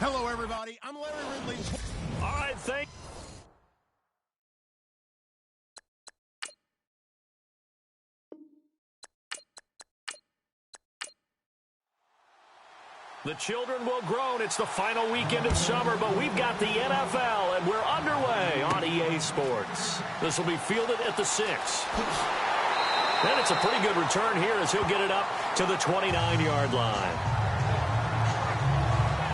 Hello, everybody. I'm Larry Ridley. All right, thank you. The children will groan. It's the final weekend of summer, but we've got the NFL, and we're underway on EA Sports. This will be fielded at the 6. And it's a pretty good return here as he'll get it up to the 29-yard line.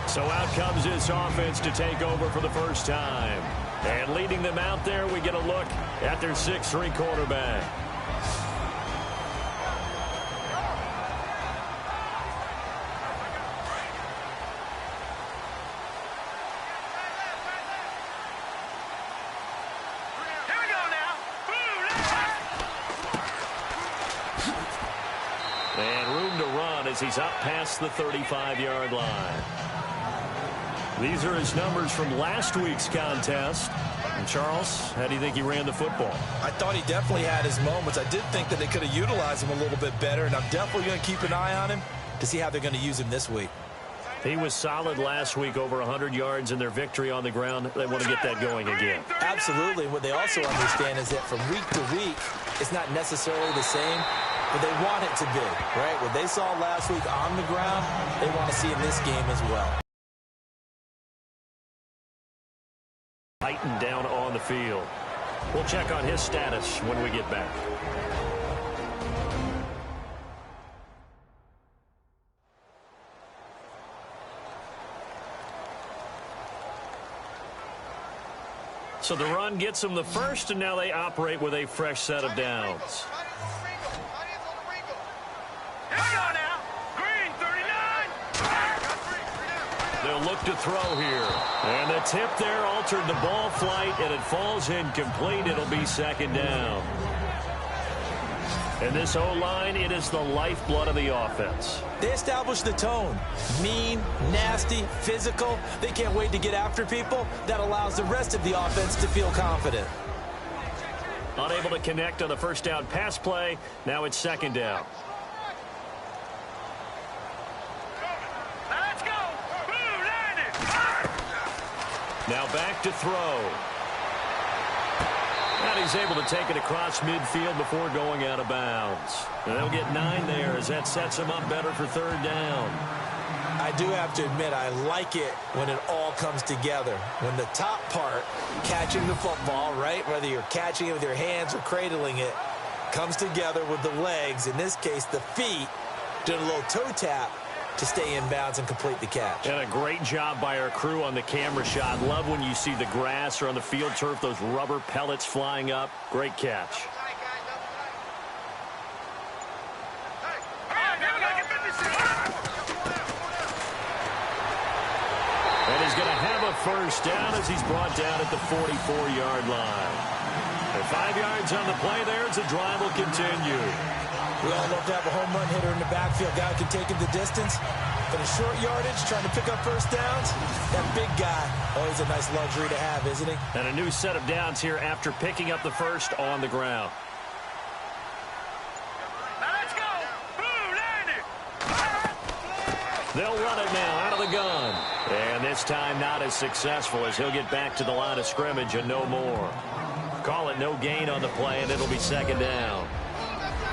So out comes this offense to take over for the first time. And leading them out there, we get a look at their 6'3" quarterback. He's up past the 35-yard line. These are his numbers from last week's contest. And Charles, how do you think he ran the football? I thought he definitely had his moments. I did think that they could have utilized him a little bit better, and I'm definitely going to keep an eye on him to see how they're going to use him this week. He was solid last week, over 100 yards in their victory on the ground. They want to get that going again. Absolutely. What they also understand is that from week to week, it's not necessarily the same, but they want it to be, right? What they saw last week on the ground, they want to see in this game as well. Tighten down on the field. We'll check on his status when we get back. So the run gets them the first, and now they operate with a fresh set of downs. They'll look to throw here. And the tip there altered the ball flight, and it falls incomplete. It'll be second down. And this O-line, it is the lifeblood of the offense. They established the tone. Mean, nasty, physical. They can't wait to get after people. That allows the rest of the offense to feel confident. Unable to connect on the first down pass play. Now it's second down. Now back to throw. And he's able to take it across midfield before going out of bounds. And they'll get 9 there as that sets him up better for third down. I do have to admit, I like it when it all comes together. When the top part, catching the football, right, whether you're catching it with your hands or cradling it, comes together with the legs, in this case the feet, doing a little toe tap to stay in bounds and complete the catch. And a great job by our crew on the camera shot. Love when you see the grass or on the field turf, those rubber pellets flying up. Great catch. And he's going to have a first down as he's brought down at the 44-yard line. And 5 yards on the play there as the drive will continue. We all love to have a home run hitter in the backfield, guy who can take it the distance. But in short yardage, trying to pick up first downs, that big guy, always a nice luxury to have, isn't he? And a new set of downs here after picking up the first on the ground. Now let's go. They'll run it now out of the gun. And this time not as successful as he'll get back to the line of scrimmage and no more. Call it no gain on the play, and it'll be second down.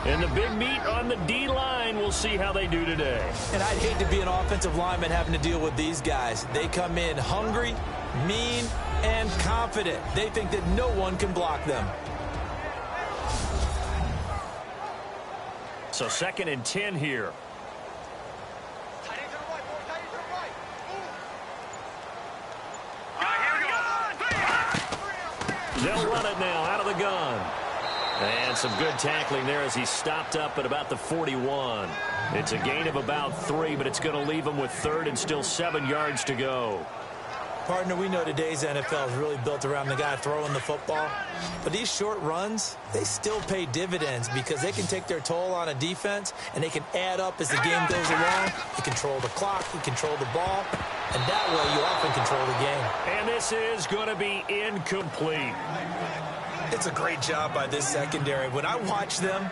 And the big meat on the D-line, we'll see how they do today. And I'd hate to be an offensive lineman having to deal with these guys. They come in hungry, mean, and confident. They think that no one can block them. So 2nd and 10 here. They'll run it now out of the gun. And some good tackling there as he stopped up at about the 41. It's a gain of about 3, but it's going to leave him with 3rd and still 7 yards to go. Partner, we know today's NFL is really built around the guy throwing the football. But these short runs, they still pay dividends because they can take their toll on a defense, and they can add up as the game goes along. You control the clock, you control the ball, and that way you often control the game. And this is going to be incomplete. It's a great job by this secondary. When I watch them,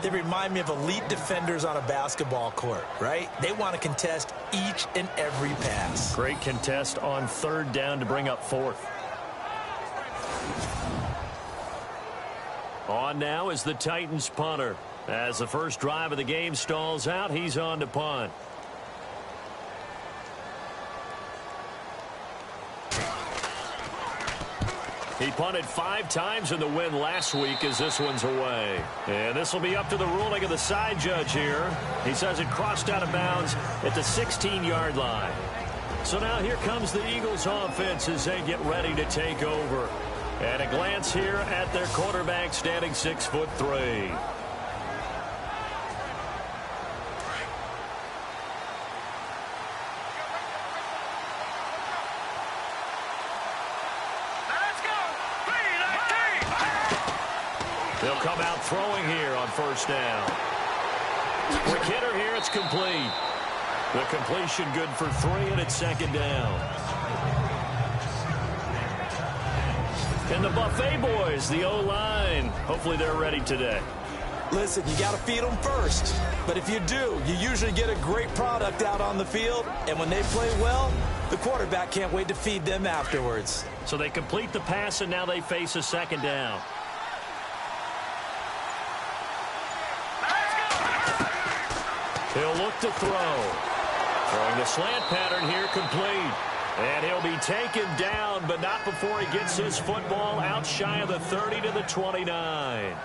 They remind me of elite defenders on a basketball court, right? They want to contest each and every pass. Great contest on third down to bring up fourth. On now is the Titans punter. As the first drive of the game stalls out, he's on to punt. He punted 5 times in the win last week as this one's away. And this will be up to the ruling of the side judge here. He says it crossed out of bounds at the 16-yard line. So now here comes the Eagles offense as they get ready to take over. And a glance here at their quarterback standing 6'3". They'll come out throwing here on first down. Quick hitter here, it's complete. The completion good for 3, and it's second down. And the Buffet boys, the O-line, hopefully they're ready today. Listen, you got to feed them first. But if you do, you usually get a great product out on the field. And when they play well, the quarterback can't wait to feed them afterwards. So they complete the pass, and now they face a second down. He'll look to throw. Throwing the slant pattern here, complete. And he'll be taken down, but not before he gets his football out shy of the 30 to the 29.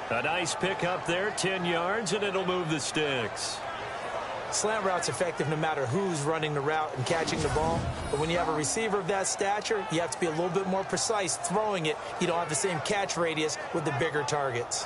A nice pick up there, 10 yards, and it'll move the sticks. Slant route's effective no matter who's running the route and catching the ball. But when you have a receiver of that stature, you have to be a little bit more precise throwing it. You don't have the same catch radius with the bigger targets.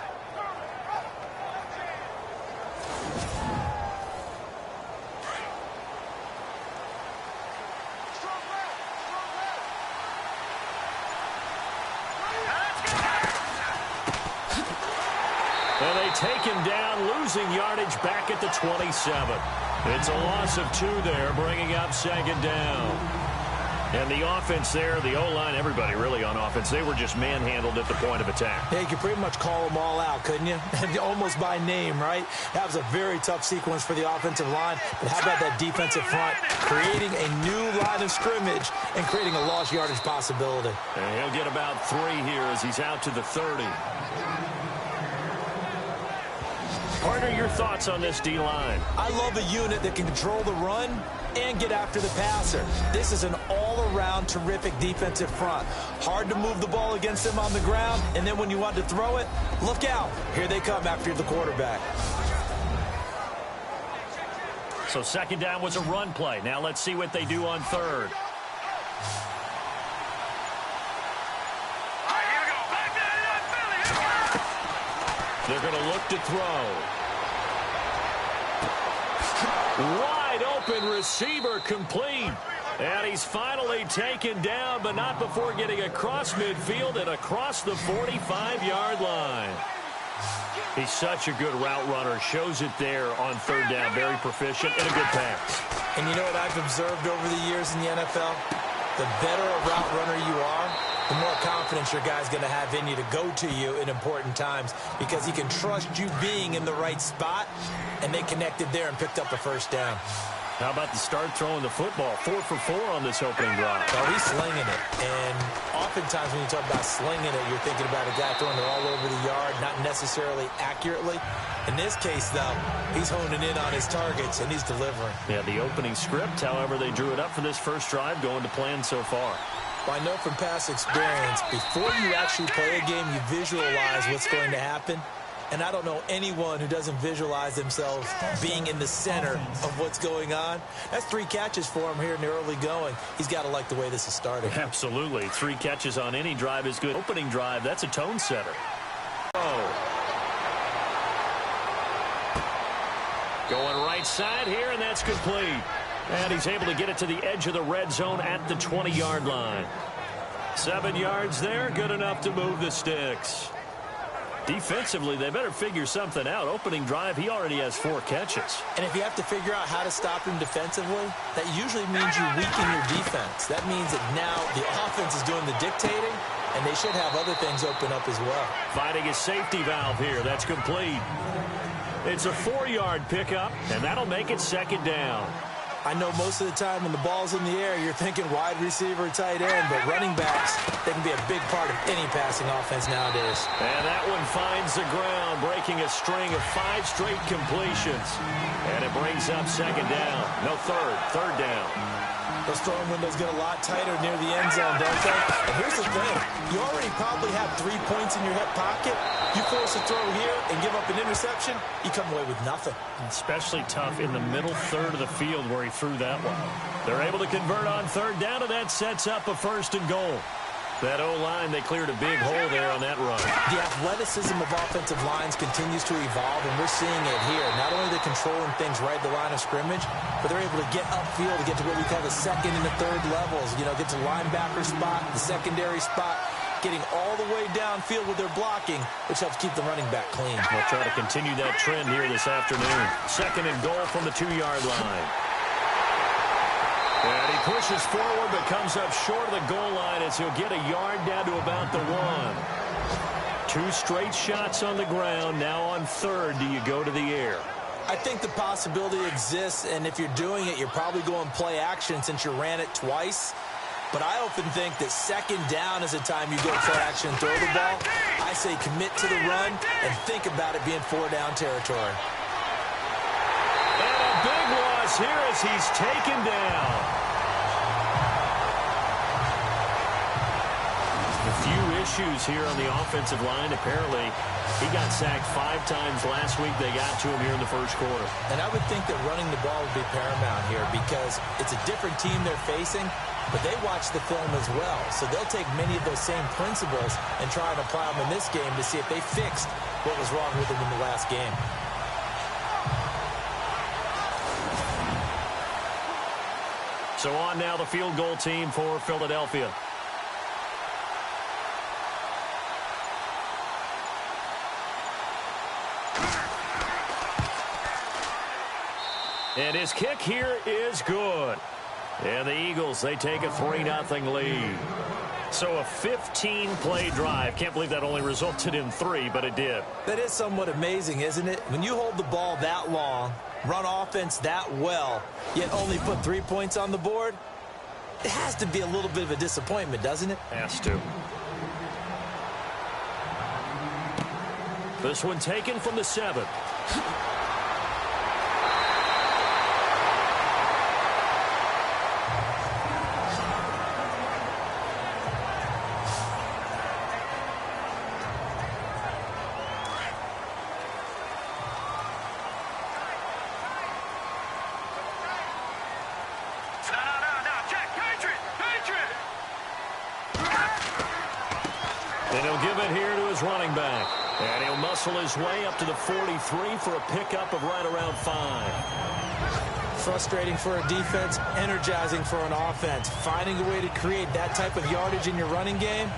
And they take him down, losing yardage back at the 27. It's a loss of 2 there, bringing up second down. And the offense there, the O-line, everybody really on offense, they were just manhandled at the point of attack. Yeah, you could pretty much call them all out, couldn't you? Almost by name, right? That was a very tough sequence for the offensive line. But how about that defensive front? Creating a new line of scrimmage and creating a lost yardage possibility. And he'll get about 3 here as he's out to the 30. Partner, your thoughts on this D-line? I love a unit that can control the run and get after the passer. This is an all-around terrific defensive front. Hard to move the ball against them on the ground, and then when you want to throw it, look out. Here they come after the quarterback. So second down was a run play. Now let's see what they do on third. They're going to look to throw. Wide open receiver, complete. And he's finally taken down, but not before getting across midfield and across the 45-yard line. He's such a good route runner. Shows it there on third down. Very proficient and a good pass. And you know what I've observed over the years in the NFL? The better a route runner you are, the more confidence your guy's going to have in you to go to you in important times because he can trust you being in the right spot, and they connected there and picked up the first down. How about the start throwing the football? 4 for 4 on this opening drive. Oh, he's slinging it. And oftentimes when you talk about slinging it, you're thinking about a guy throwing it all over the yard, not necessarily accurately. In this case, though, he's honing in on his targets, and he's delivering. Yeah, the opening script, however, they drew it up for this first drive, going to plan so far. Well, I know from past experience, before you actually play a game, you visualize what's going to happen. And I don't know anyone who doesn't visualize themselves being in the center of what's going on. That's 3 catches for him here in the early going. He's got to like the way this is starting. Absolutely. 3 catches on any drive is good. Opening drive, that's a tone setter. Oh. Going right side here, and that's complete. And he's able to get it to the edge of the red zone at the 20-yard line. 7 yards there, good enough to move the sticks. Defensively, they better figure something out. Opening drive, he already has 4 catches. And if you have to figure out how to stop him defensively, that usually means you weaken your defense. That means that now the offense is doing the dictating, and they should have other things open up as well. Finding his safety valve here. That's complete. It's a 4-yard pickup, and that'll make it second down. I know most of the time when the ball's in the air, you're thinking wide receiver, tight end, but running backs, they can be a big part of any passing offense nowadays. And that one finds the ground, breaking a string of 5 straight completions. And it brings up second down. No, third down. Those throwing windows get a lot tighter near the end zone, don't they? And here's the thing. You already probably have 3 points in your hip pocket. You force a throw here and give up an interception, you come away with nothing. Especially tough in the middle third of the field where he threw that one. They're able to convert on third down, and that sets up a 1st and goal. That O-line, they cleared a big hole there on that run. The athleticism of offensive lines continues to evolve, and we're seeing it here. Not only they're controlling things right at the line of scrimmage, but they're able to get upfield to get to what we call the second and the third levels. You know, get to linebacker spot, the secondary spot, getting all the way downfield with their blocking, which helps keep the running back clean. We'll try to continue that trend here this afternoon. 2nd and goal from the 2-yard line. And he pushes forward but comes up short of the goal line as he'll get a yard down to about the 1. 2 straight shots on the ground. Now on third, do you go to the air? I think the possibility exists, and if you're doing it, you're probably going play action since you ran it twice. But I often think that second down is the time you go play action and throw the ball. I say commit to the run and think about it being 4-down territory. And a big loss here as he's taken down. A few issues here on the offensive line. Apparently, he got sacked 5 times last week. They got to him here in the first quarter. And I would think that running the ball would be paramount here because it's a different team they're facing, but they watch the film as well. So they'll take many of those same principles and try and apply them in this game to see if they fixed what was wrong with them in the last game. So on now the field goal team for Philadelphia. And his kick here is good. And the Eagles, they take a 3-0 lead. So a 15-play drive. Can't believe that only resulted in 3, but it did. That is somewhat amazing, isn't it? When you hold the ball that long, run offense that well, yet only put 3 points on the board, it has to be a little bit of a disappointment, doesn't it? Has to. This one taken from the 7. And he'll give it here to his running back. And he'll muscle his way up to the 43 for a pickup of right around 5. Frustrating for a defense, energizing for an offense. Finding a way to create that type of yardage in your running game,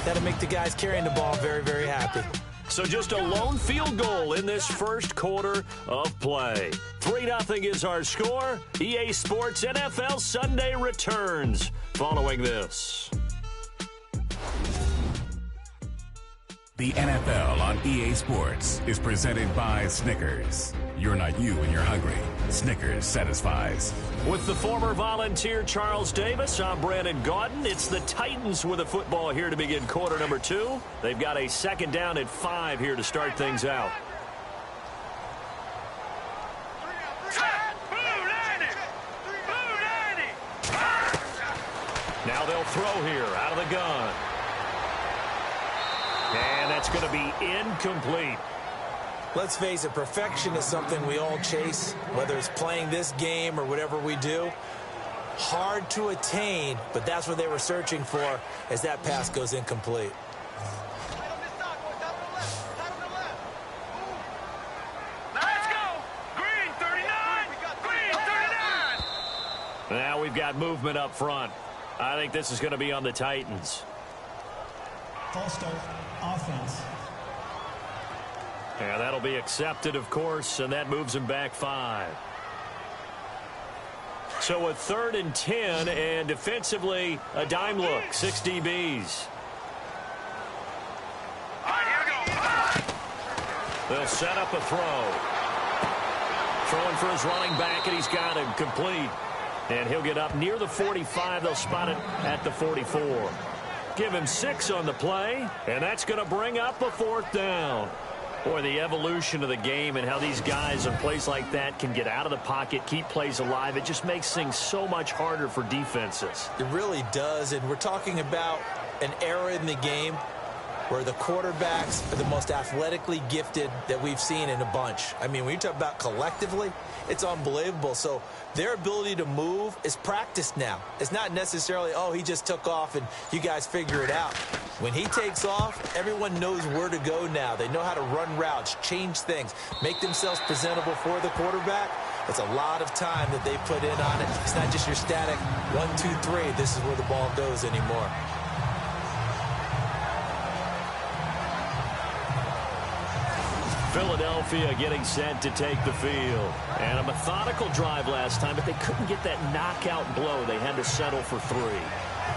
that'll make the guys carrying the ball very, very happy. So just a lone field goal in this first quarter of play. 3-0 is our score. EA Sports NFL Sunday returns following this. The NFL on EA Sports is presented by Snickers. You're not you when you're hungry. Snickers satisfies. With the former Volunteer Charles Davis, I'm Brandon Gaudin. It's the Titans with a football here to begin quarter number 2. They've got a 2nd down at 5 here to start things out. Now they'll throw here out of the gun. And that's going to be incomplete. Let's face it, perfection is something we all chase, whether it's playing this game or whatever we do. Hard to attain, but that's what they were searching for as that pass goes incomplete. Let's go! Green 39! Green 39! Now we've got movement up front. I think this is going to be on the Titans. False start, offense. Yeah, that'll be accepted, of course, and that moves him back 5. So a 3rd and 10, and defensively, a dime look, 6 DBs. They'll set up a throw. Throwing for his running back, and he's got him complete. And he'll get up near the 45. They'll spot it at the 44. Give him 6 on the play, and that's going to bring up a 4th down. Boy, the evolution of the game and how these guys in plays like that can get out of the pocket, keep plays alive, it just makes things so much harder for defenses. It really does, and we're talking about an era in the game where the quarterbacks are the most athletically gifted that we've seen in a bunch. I mean, when you talk about collectively, it's unbelievable. So their ability to move is practiced now. It's not necessarily, oh, he just took off and you guys figure it out. When he takes off, everyone knows where to go now. They know how to run routes, change things, make themselves presentable for the quarterback. It's a lot of time that they put in on it. It's not just your static 1, 2, 3, this is where the ball goes anymore. Philadelphia getting set to take the field. And a methodical drive last time, but they couldn't get that knockout blow. They had to settle for 3.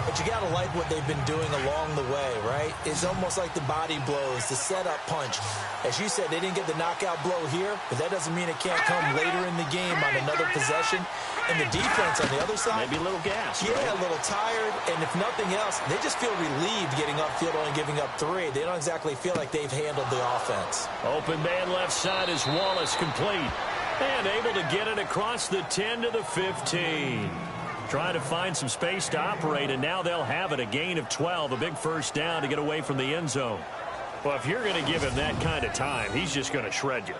But you got to like what they've been doing along the way, right? It's almost like the body blows, the setup punch. As you said, they didn't get the knockout blow here, but that doesn't mean it can't come later in the game on another possession. And the defense on the other side, maybe a little gas. Yeah, right? A little tired. And if nothing else, they just feel relieved getting upfield, only giving up 3. They don't exactly feel like they've handled the offense. Open man left side is Wallace, complete. And able to get it across the 10 to the 15. Trying to find some space to operate, and now they'll have it. A gain of 12, a big 1st down to get away from the end zone. Well, if you're going to give him that kind of time, he's just going to shred you.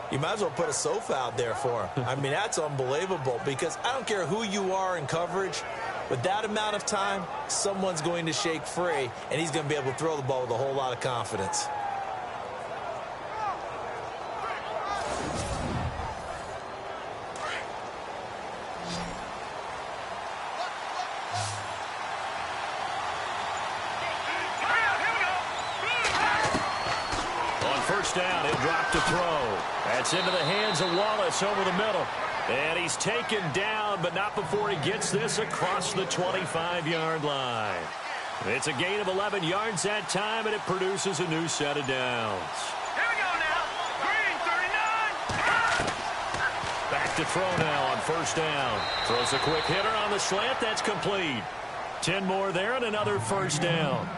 You might as well put a sofa out there for him. I mean, that's unbelievable because I don't care who you are in coverage. With that amount of time, someone's going to shake free, and he's going to be able to throw the ball with a whole lot of confidence. Down, he'll drop to throw. That's into the hands of Wallace over the middle. And he's taken down, but not before he gets this across the 25-yard line. It's a gain of 11 yards that time, and it produces a new set of downs. Here we go now. Green, 39. Back to throw now on 1st down. Throws a quick hitter on the slant. That's complete. 10 more there and another 1st down.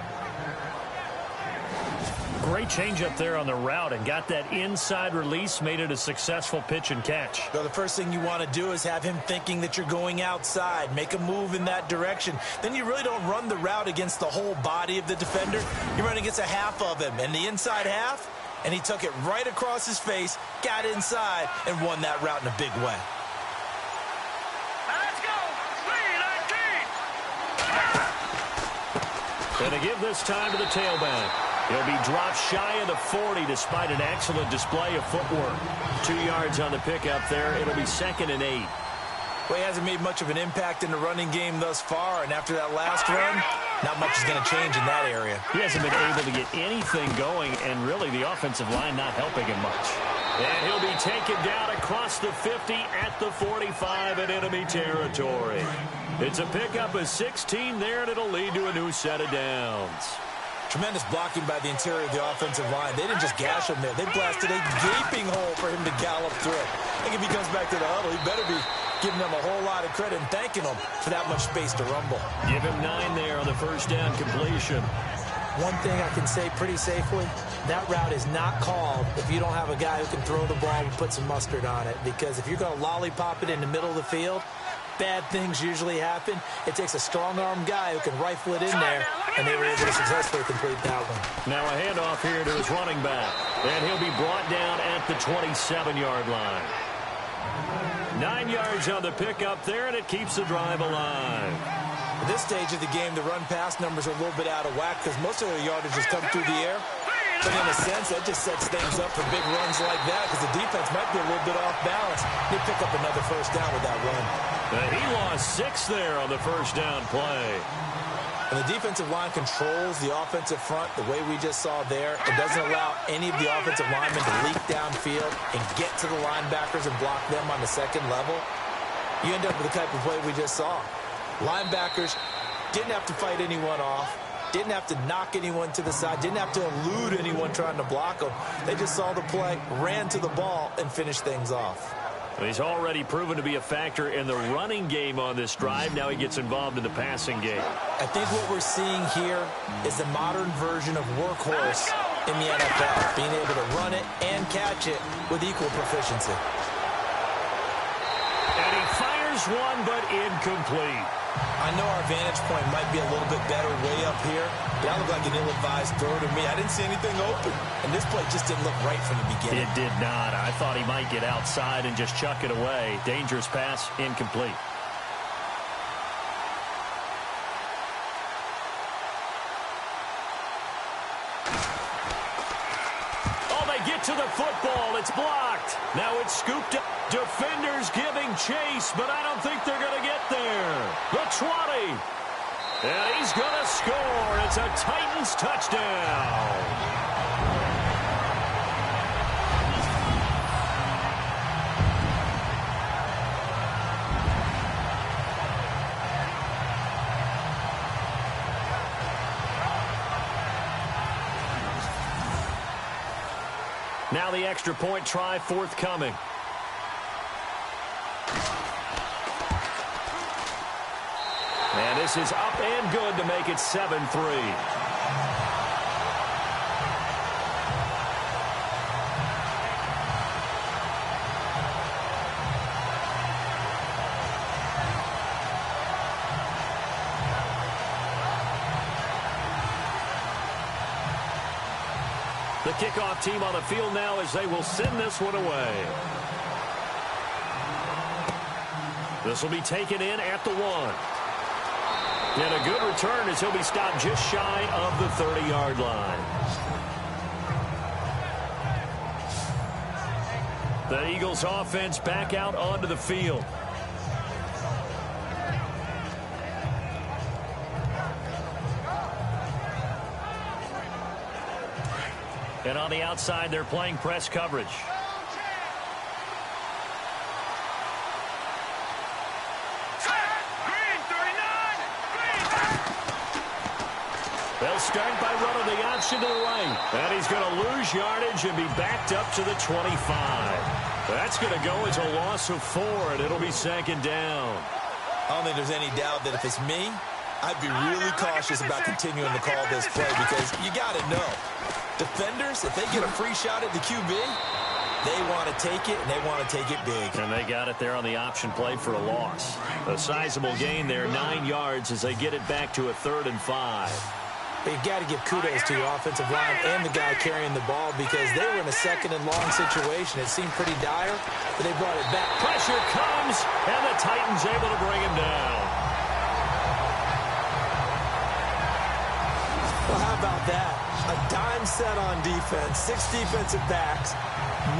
Great change up there on the route and got that inside release, made it a successful pitch and catch. So the first thing you want to do is have him thinking that you're going outside, make a move in that direction. Then you really don't run the route against the whole body of the defender. You run against a half of him, and the inside half, and he took it right across his face, got inside, and won that route in a big way. Let's go. 3-19. And to give this time to the tailback. He'll be dropped shy of the 40 despite an excellent display of footwork. 2 yards on the pickup there. It'll be 2nd and 8. Well, he hasn't made much of an impact in the running game thus far, and after that last run, not much is going to change in that area. He hasn't been able to get anything going, and really the offensive line not helping him much. And he'll be taken down across the 50 at the 45 in enemy territory. It's a pickup of 16 there, and it'll lead to a new set of downs. Tremendous blocking by the interior of the offensive line. They didn't just gash him there. They blasted a gaping hole for him to gallop through it. I think if he comes back to the huddle, he better be giving them a whole lot of credit and thanking them for that much space to rumble. Give him 9 there on the 1st down completion. One thing I can say pretty safely, that route is not called if you don't have a guy who can throw the ball and put some mustard on it. Because if you're going to lollipop it in the middle of the field, bad things usually happen. It takes a strong-arm guy who can rifle it in there, and they were able to successfully complete that one. Now a handoff here to his running back, and he'll be brought down at the 27-yard line. 9 yards on the pickup there, and it keeps the drive alive. At this stage of the game, the run-pass numbers are a little bit out of whack because most of their yardage has come through the air. But in a sense, that just sets things up for big runs like that because the defense might be a little bit off balance. They pick up another 1st down with that run. He lost 6 there on the 1st down play. And the defensive line controls the offensive front the way we just saw there. It doesn't allow any of the offensive linemen to leak downfield and get to the linebackers and block them on the 2nd level. You end up with the type of play we just saw. Linebackers didn't have to fight anyone off. Didn't have to knock anyone to the side. Didn't have to elude anyone trying to block them. They just saw the play, ran to the ball, and finished things off. Well, he's already proven to be a factor in the running game on this drive. Now he gets involved in the passing game. I think what we're seeing here is the modern version of workhorse in the NFL, being able to run it and catch it with equal proficiency. And he fires one, but incomplete. I know our vantage point might be a little bit better way up here, but that looked like an ill-advised throw to me. I didn't see anything open, and this play just didn't look right from the beginning. It did not. I thought he might get outside and just chuck it away. Dangerous pass, incomplete. To the football, it's blocked. Now it's scooped up. Defenders giving chase, but I don't think they're going to get there. The 20. And he's going to score. It's a Titans touchdown. Now the extra point try forthcoming. And this is up and good to make it 7-3. The kickoff team on the field now as they will send this one away. This will be taken in at the 1. And a good return as he'll be stopped just shy of the 30-yard line. The Eagles offense back out onto the field. And on the outside, they're playing press coverage. They'll start by running the option to the right. And he's going to lose yardage and be backed up to the 25. That's going to go as a loss of 4, and it'll be second down. I don't think there's any doubt that if it's me, I'd be really cautious about continuing to call this play because you got to know. Defenders, if they get a free shot at the QB, they want to take it, and they want to take it big. And they got it there on the option play for a loss. A sizable gain there, 9 yards as they get it back to a 3rd and 5. You've got to give kudos to your offensive line and the guy carrying the ball because they were in a 2nd and long situation. It seemed pretty dire, but they brought it back. Pressure comes, and the Titans able to bring him down. Well, how about that? A dime set on defense, 6 defensive backs.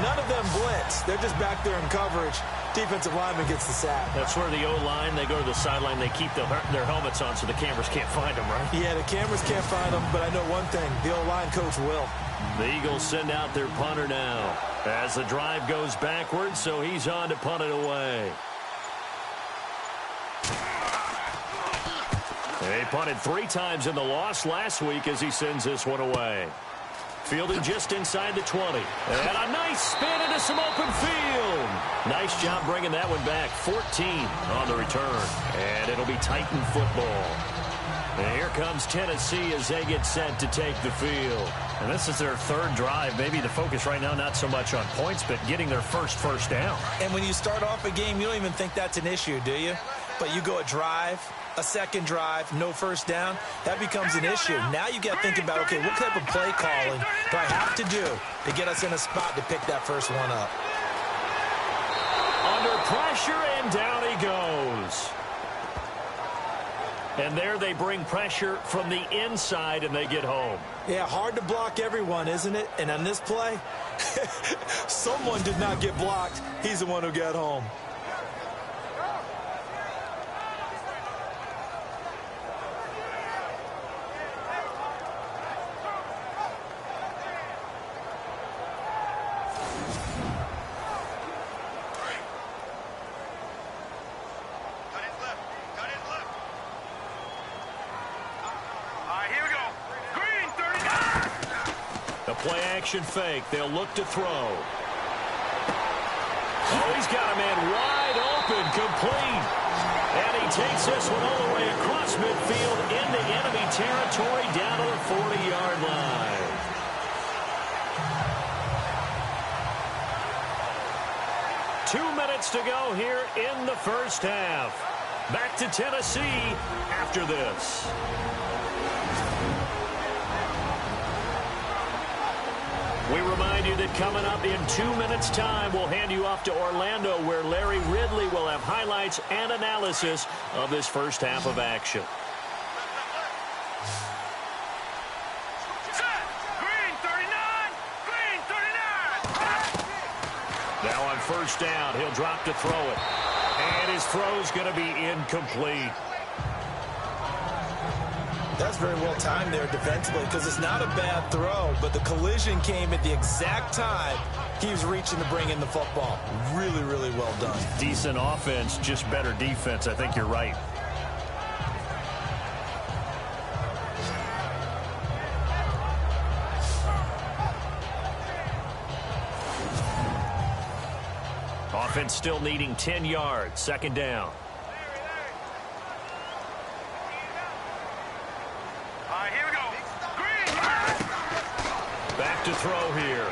None of them blitz. They're just back there in coverage. Defensive lineman gets the sack. That's where the O-line, they go to the sideline, they keep their helmets on so the cameras can't find them, right? Yeah, the cameras can't find them, but I know one thing. The O-line coach will. The Eagles send out their punter now as the drive goes backwards, so he's on to punt it away. They punted 3 times in the loss last week as he sends this one away. Fielded just inside the 20. And a nice spin into some open field. Nice job bringing that one back. 14 on the return. And it'll be Titan football. And here comes Tennessee as they get set to take the field. And this is their 3rd drive. Maybe the focus right now not so much on points, but getting their first down. And when you start off a game, you don't even think that's an issue, do you? But you go a drive, a 2nd drive, no first down, that becomes an issue. Now you got to think about, okay, what type of play calling do I have to do to get us in a spot to pick that first one up? Under pressure, and down he goes. And there they bring pressure from the inside, and they get home. Yeah, hard to block everyone, isn't it? And on this play, someone did not get blocked. He's the one who got home. All right, here we go. Play action fake. They'll look to throw. Oh, he's got a man wide open, complete. And he takes this one all the way across midfield into enemy territory down to the 40-yard line. Two minutes to go here in the first half. Back to Tennessee after this. We remind you that coming up in 2 minutes' time, we'll hand you off to Orlando, where Larry Ridley will have highlights and analysis of this first half of action. Green 39! Green 39! Now on first down, he'll drop to throw it. And his throw's going to be incomplete. That's very well timed there defensively, because it's not a bad throw, but the collision came at the exact time he was reaching to bring in the football. Really, really well done. Decent offense, just better defense. I think you're right. Offense still needing 10 yards. Second down. Back to throw here.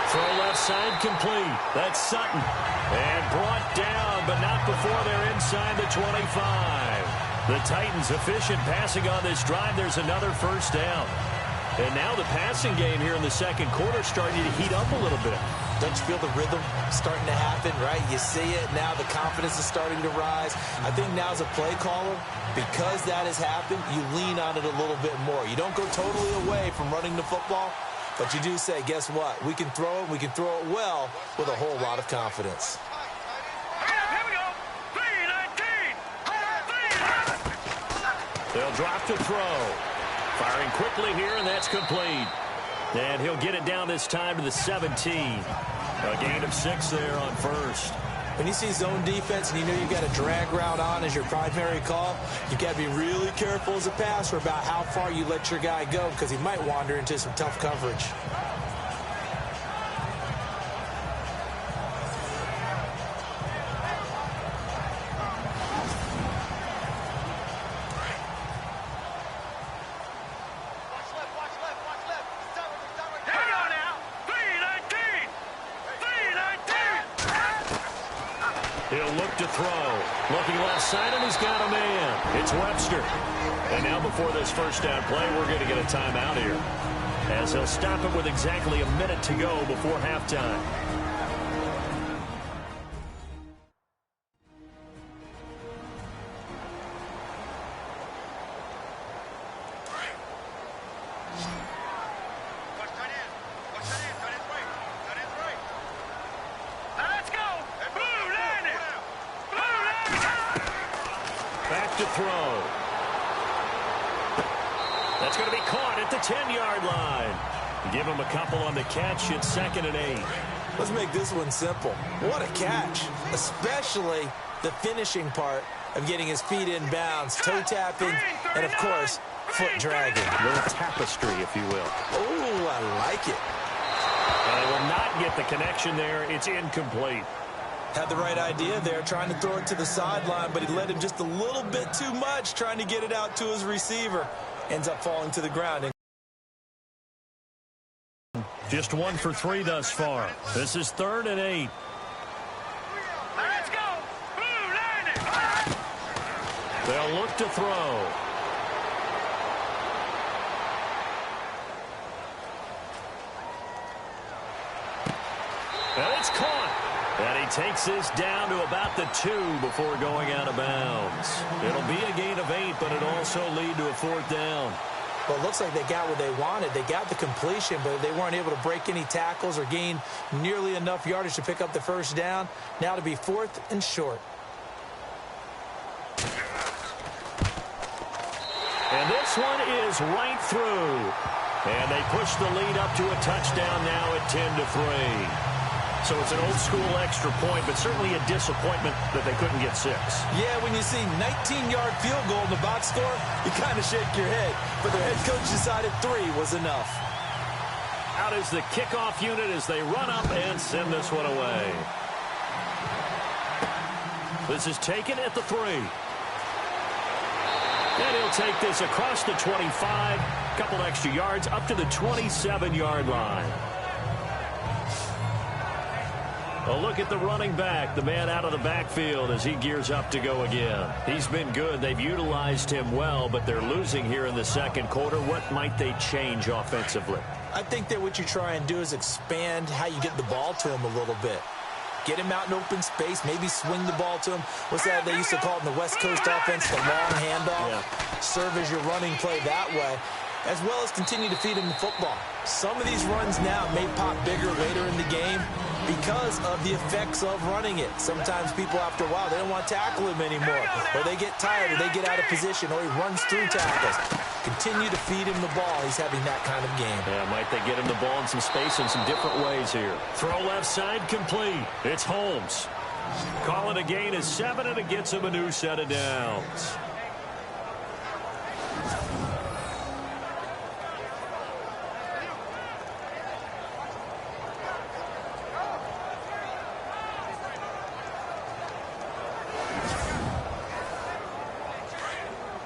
Throw left side complete. That's Sutton. And brought down, but not before they're inside the 25. The Titans efficient passing on this drive. There's another first down. And now the passing game here in the second quarter starting to heat up a little bit. Don't you feel the rhythm starting to happen, right? You see it now. The confidence is starting to rise. I think now as a play caller, because that has happened, you lean on it a little bit more. You don't go totally away from running the football, but you do say, guess what? We can throw it. We can throw it well with a whole lot of confidence. Here we go. 3-19. They'll drop to throw. Firing quickly here, and that's complete. And he'll get it down this time to the 17. A gain of 6 there on first. When you see zone defense and you know you've got a drag route on as your primary call, you've got to be really careful as a passer about how far you let your guy go, because he might wander into some tough coverage. He'll look to throw. Looking left side, and he's got a man. It's Webster. And now before this first down play, we're going to get a timeout here, as he'll stop it with exactly a minute to go before halftime. To throw. That's going to be caught at the 10-yard line. Give him a couple on the catch. It's 2nd and 8. Let's make this one simple. What a catch, especially the finishing part of getting his feet in bounds, toe tapping, and, of course, foot dragging. A little tapestry, if you will. Oh, I like it. And he will not get the connection there. It's incomplete. Had the right idea there, trying to throw it to the sideline, but he led him just a little bit too much, trying to get it out to his receiver. Ends up falling to the ground. Just 1 for 3 thus far. This is 3rd and 8. Let's go. Blue landing. They'll look to throw. And it's caught. And he takes this down to about the 2 before going out of bounds. It'll be a gain of 8, but it'll also lead to a 4th down. Well, it looks like they got what they wanted. They got the completion, but they weren't able to break any tackles or gain nearly enough yardage to pick up the first down. Now to be 4th and short. And this one is right through. And they push the lead up to a touchdown now at 10-3. So it's an old-school extra point, but certainly a disappointment that they couldn't get 6. Yeah, when you see 19-yard field goal in the box score, you kind of shake your head. But their head coach decided 3 was enough. out is the kickoff unit as they run up and send this one away. This is taken at the 3. And he'll take this across the 25, a couple extra yards up to the 27-yard line. A look at the running back, the man out of the backfield as he gears up to go again. He's been good. They've utilized him well, but they're losing here in the second quarter. What might they change offensively? I think that what you try and do is expand how you get the ball to him a little bit. Get him out in open space, maybe swing the ball to him. What's that they used to call it in the West Coast offense, the long handoff? Yeah. Serve as your running play that way, as well as continue to feed him the football. Some of these runs now may pop bigger later in the game because of the effects of running it. Sometimes people, after a while, they don't want to tackle him anymore, or they get tired, or they get out of position, or he runs through tackles. Continue to feed him the ball. He's having that kind of game. Yeah, might they get him the ball in some space in some different ways here. Throw left side complete. It's Holmes. Calling a gain of 7, and it gets him a new set of downs.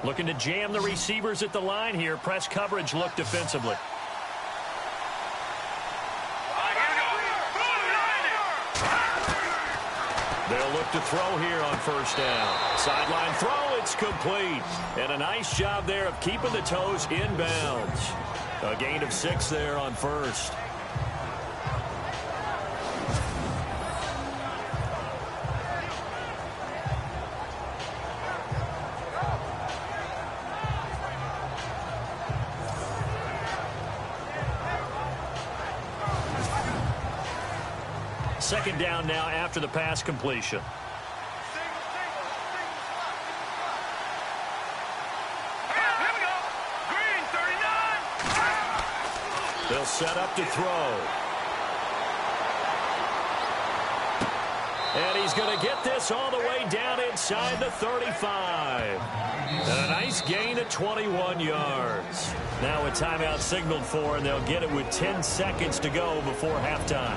Looking to jam the receivers at the line here. Press coverage look defensively. They'll look to throw here on first down. Sideline throw, it's complete. And a nice job there of keeping the toes inbounds. A gain of 6 there on first. Second down now after the pass completion. Here we go. Green, 39. They'll set up to throw. And he's going to get this all the way down inside the 35. And a nice gain of 21 yards. Now a timeout signaled for, and they'll get it with 10 seconds to go before halftime.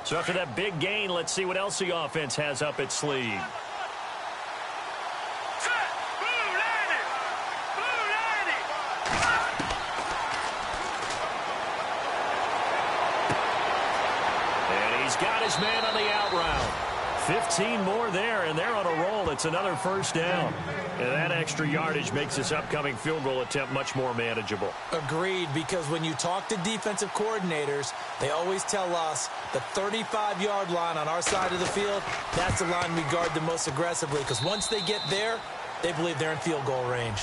So after that big gain, let's see what else the offense has up its sleeve. And he's got his man on the out route. 15 more there, and they're on a roll. It's another first down. And that extra yardage makes this upcoming field goal attempt much more manageable. Agreed, because when you talk to defensive coordinators, they always tell us the 35-yard line on our side of the field, that's the line we guard the most aggressively, because once they get there, they believe they're in field goal range.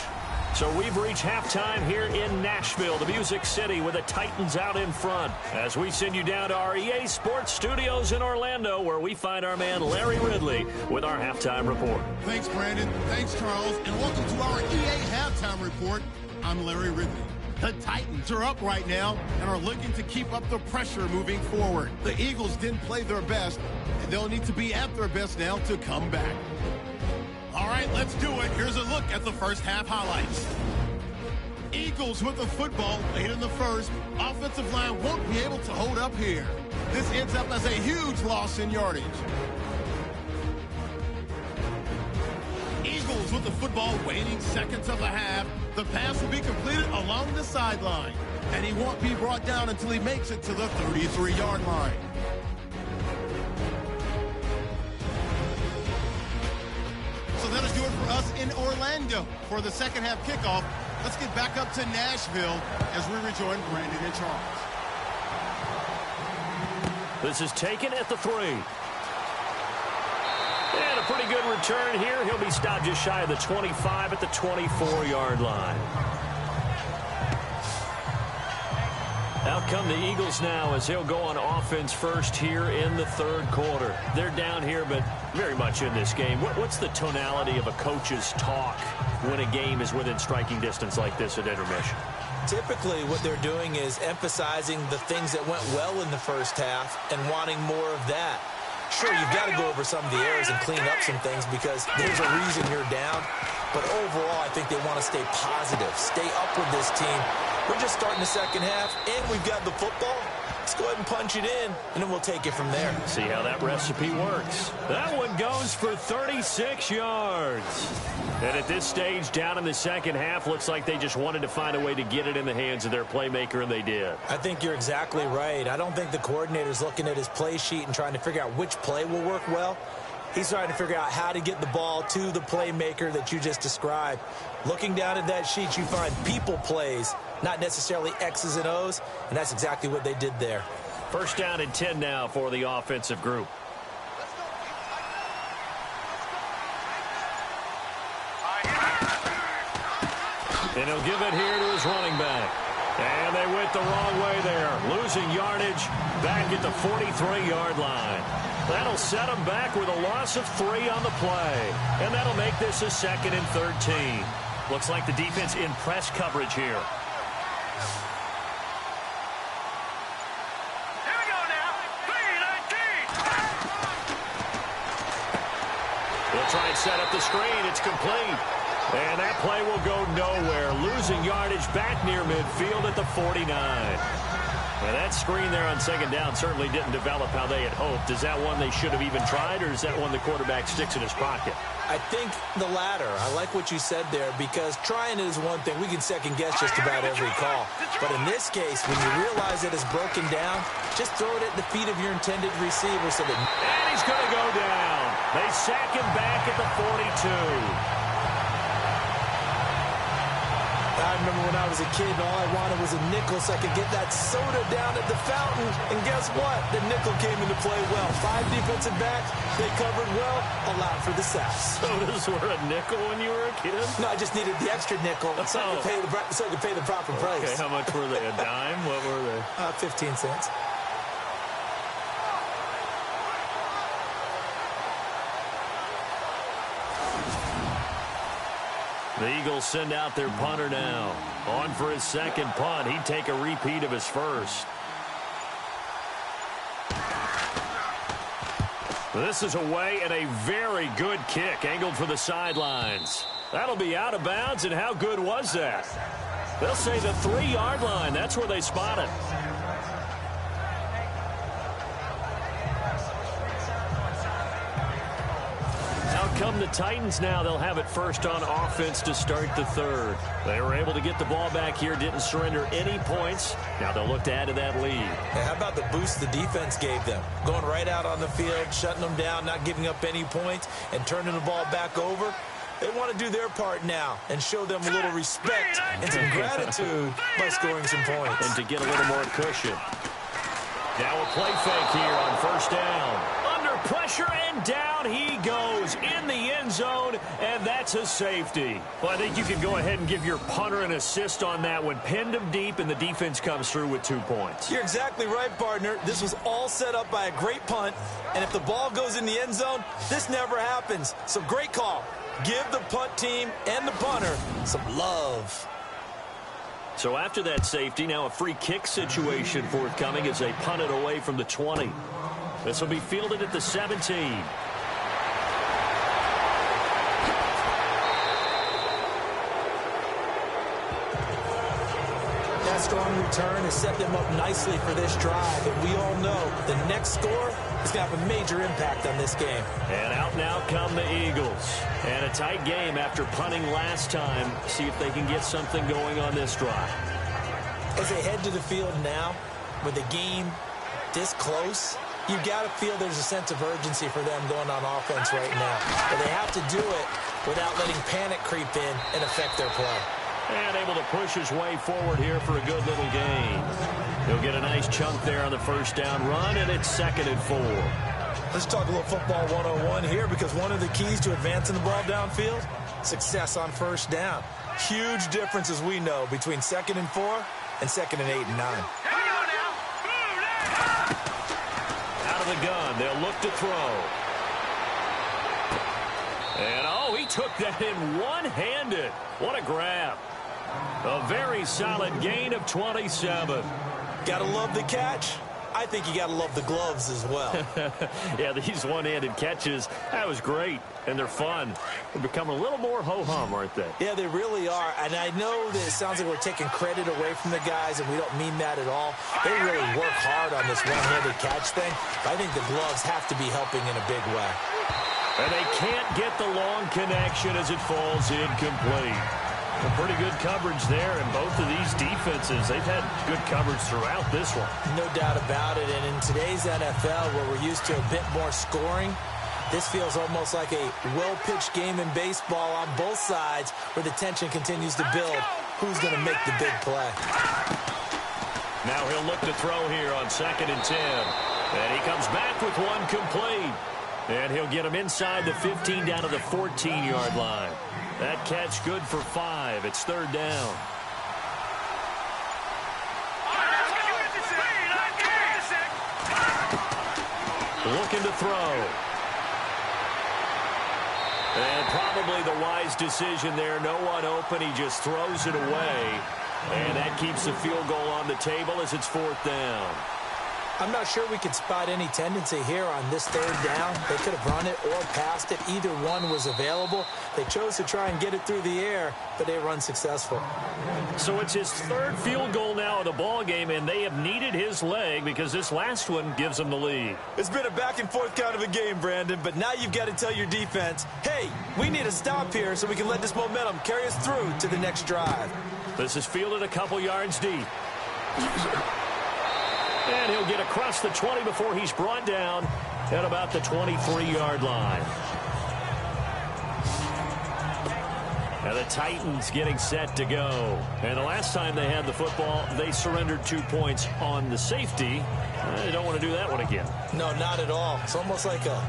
So we've reached halftime here in Nashville, the Music City, with the Titans out in front. As we send you down to our EA Sports Studios in Orlando, where we find our man Larry Ridley with our halftime report. Thanks, Brandon. Thanks, Charles. And welcome to our EA Halftime Report. I'm Larry Ridley. The Titans are up right now and are looking to keep up the pressure moving forward. The Eagles didn't play their best, and they'll need to be at their best now to come back. All right, let's do it. Here's a look at the first half highlights. Eagles with the football late in the first. Offensive line won't be able to hold up here. This ends up as a huge loss in yardage. Eagles with the football waiting seconds of the half. The pass will be completed along the sideline, and he won't be brought down until he makes it to the 33-yard line. So that'll do it for us in Orlando for the second half kickoff. Let's get back up to Nashville as we rejoin Brandon and Charles. This is taken at the 3. And a pretty good return here. He'll be stopped just shy of the 25 at the 24-yard line. Out come the Eagles now as they'll go on offense first here in the third quarter. They're down here, but very much in this game. What's the tonality of a coach's talk when a game is within striking distance like this at intermission? Typically, what they're doing is emphasizing the things that went well in the first half and wanting more of that. Sure, you've got to go over some of the errors and clean up some things because there's a reason you're down. But overall, I think they want to stay positive, stay up with this team. We're just starting the second half, and we've got the football. Let's go ahead and punch it in, and then we'll take it from there. See how that recipe works. That one goes for 36 yards. And at this stage, down in the second half, looks like they just wanted to find a way to get it in the hands of their playmaker, and they did. I think you're exactly right. I don't think the coordinator's looking at his play sheet and trying to figure out which play will work well. He's trying to figure out how to get the ball to the playmaker that you just described. Looking down at that sheet, you find people plays, not necessarily X's and O's, and that's exactly what they did there. First down and 10 now for the offensive group. And he'll give it here to his running back. And they went the wrong way there, losing yardage back at the 43-yard line. That'll set them back with a loss of 3 on the play. And that'll make this a 2nd and 13. Looks like the defense in press coverage here. Here we go now. 3-19. They'll try and set up the screen. It's complete. And that play will go nowhere. Losing yardage back near midfield at the 49. And that screen there on second down certainly didn't develop how they had hoped. Is that one they should have even tried, or is that one the quarterback sticks in his pocket? I think the latter. I like what you said there because trying it is one thing. We can second-guess just about every call. But in this case, when you realize that it's broken down, just throw it at the feet of your intended receiver so that... And he's going to go down. They sack him back at the 42. I remember when I was a kid and all I wanted was a nickel so I could get that soda down at the fountain. And guess what? The nickel came into play well. 5 defensive backs, they covered well, allowed for the sacks. Sodas were a nickel when you were a kid? No, I just needed the extra nickel so I could pay the proper price. Okay, how much were they? A dime? What were they? 15 cents. The Eagles send out their punter now. On for his second punt. He'd take a repeat of his first. This is away and a very good kick angled for the sidelines. That'll be out of bounds, and how good was that? They'll say the 3-yard line. That's where they spot it. Come the Titans now. They'll have it first on offense to start the third. They were able to get the ball back here, didn't surrender any points. Now they'll look to add to that lead. Hey, how about the boost the defense gave them? Going right out on the field, shutting them down, not giving up any points, and turning the ball back over. They want to do their part now and show them a little respect and some gratitude by scoring some points. And to get a little more cushion. Now a play fake here on first down. Pressure, and down he goes in the end zone, and that's a safety. Well, I think you can go ahead and give your punter an assist on that one. Pinned him deep, and the defense comes through with 2 points. You're exactly right, partner. This was all set up by a great punt, and if the ball goes in the end zone, this never happens. So great call. Give the punt team and the punter some love. So after that safety, now a free kick situation forthcoming as they punt it away from the 20. This will be fielded at the 17. That strong return has set them up nicely for this drive, and we all know the next score is going to have a major impact on this game. And out now come the Eagles. And a tight game after punting last time. See if they can get something going on this drive. As they head to the field now, with the game this close, you've got to feel there's a sense of urgency for them going on offense right now. But they have to do it without letting panic creep in and affect their play. And able to push his way forward here for a good little gain. He'll get a nice chunk there on the first down run, and it's 2nd and 4. Let's talk a little football 101 here, because one of the keys to advancing the ball downfield, success on first down. Huge difference, as we know, between 2nd and 4 and 2nd and 8 and 9. Out of the gun, they'll look to throw. And, oh, he took that in one-handed. What a grab. A very solid gain of 27. Gotta love the catch. I think you got to love the gloves as well. Yeah, these one-handed catches, that was great, and they're fun. They're becoming a little more ho-hum, aren't they? Yeah, they really are. And I know that it sounds like we're taking credit away from the guys, and we don't mean that at all. They really work hard on this one-handed catch thing. But I think the gloves have to be helping in a big way. And they can't get the long connection as it falls incomplete. Well, pretty good coverage there, and both of these defenses, they've had good coverage throughout this one. No doubt about it. And in today's NFL, where we're used to a bit more scoring, this feels almost like a well-pitched game in baseball on both sides where the tension continues to build. Who's going to make the big play? Now he'll look to throw here on 2nd and 10. And he comes back with one complete. And he'll get him inside the 15 down to the 14-yard line. That catch good for 5. It's 3rd down. Looking to throw. And probably the wise decision there. No one open. He just throws it away. And that keeps the field goal on the table as it's 4th down. I'm not sure we could spot any tendency here on this 3rd down. They could have run it or passed it. Either one was available. They chose to try and get it through the air, but they were unsuccessful. So it's his 3rd field goal now in the ball game, and they have needed his leg because this last one gives them the lead. It's been a back-and-forth kind of a game, Brandon, but now you've got to tell your defense, hey, we need a stop here so we can let this momentum carry us through to the next drive. This is fielded a couple yards deep. And he'll get across the 20 before he's brought down at about the 23-yard line. Now the Titans getting set to go. And the last time they had the football, they surrendered 2 points on the safety. They don't want to do that one again. No, not at all. It's almost like a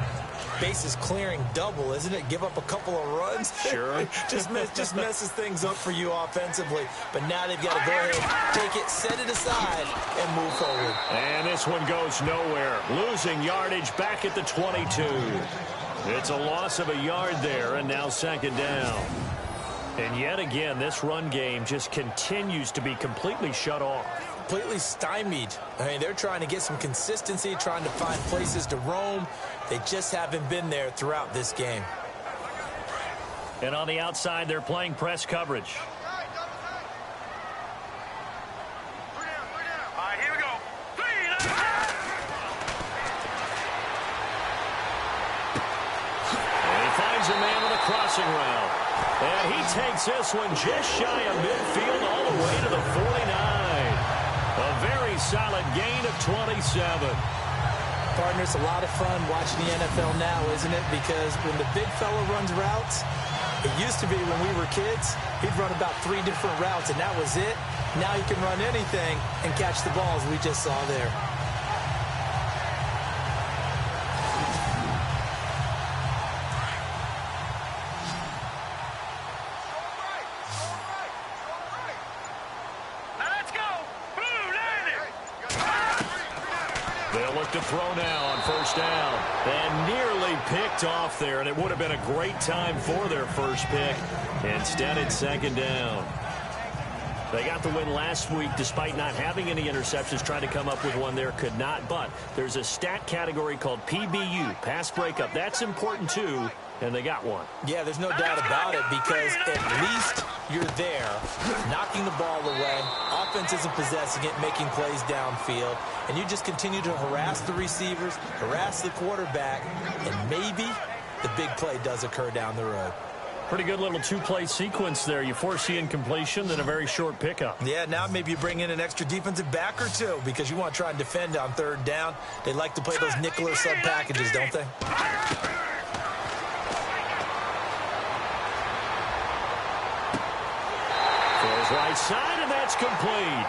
bases clearing double, isn't it? Give up a couple of runs. Sure. just messes things up for you offensively. But now they've got to go ahead, take it, set it aside, and move forward. And this one goes nowhere. Losing yardage back at the 22. It's a loss of a yard there, and now 2nd down. And yet again, this run game just continues to be completely shut off. Completely stymied. I mean, they're trying to get some consistency, trying to find places to roam. They just haven't been there throughout this game. And on the outside, they're playing press coverage. All right, here we go. 3, And he finds a man on the crossing route. And he takes this one just shy of midfield all the way to the 49. A very solid gain of 27. Partner, it's a lot of fun watching the NFL now, isn't it? Because when the big fella runs routes, it used to be when we were kids, he'd run about 3 different routes, and that was it. Now he can run anything and catch the balls we just saw there. To throw now on 1st down. And nearly picked off there, and it would have been a great time for their first pick. Instead, it's 2nd down. They got the win last week despite not having any interceptions. Trying to come up with one there, could not. But there's a stat category called PBU, pass breakup. That's important too, and they got one. Yeah, there's no doubt about it, because at least you're there, knocking the ball away. Offense isn't possessing it, making plays downfield. And you just continue to harass the receivers, harass the quarterback, and maybe the big play does occur down the road. Pretty good little 2-play sequence there. You force the incompletion, then a very short pickup. Yeah, now maybe you bring in an extra defensive back or two because you want to try and defend on 3rd down. They like to play those nickel or sub packages, don't they? Throws right side, and that's complete.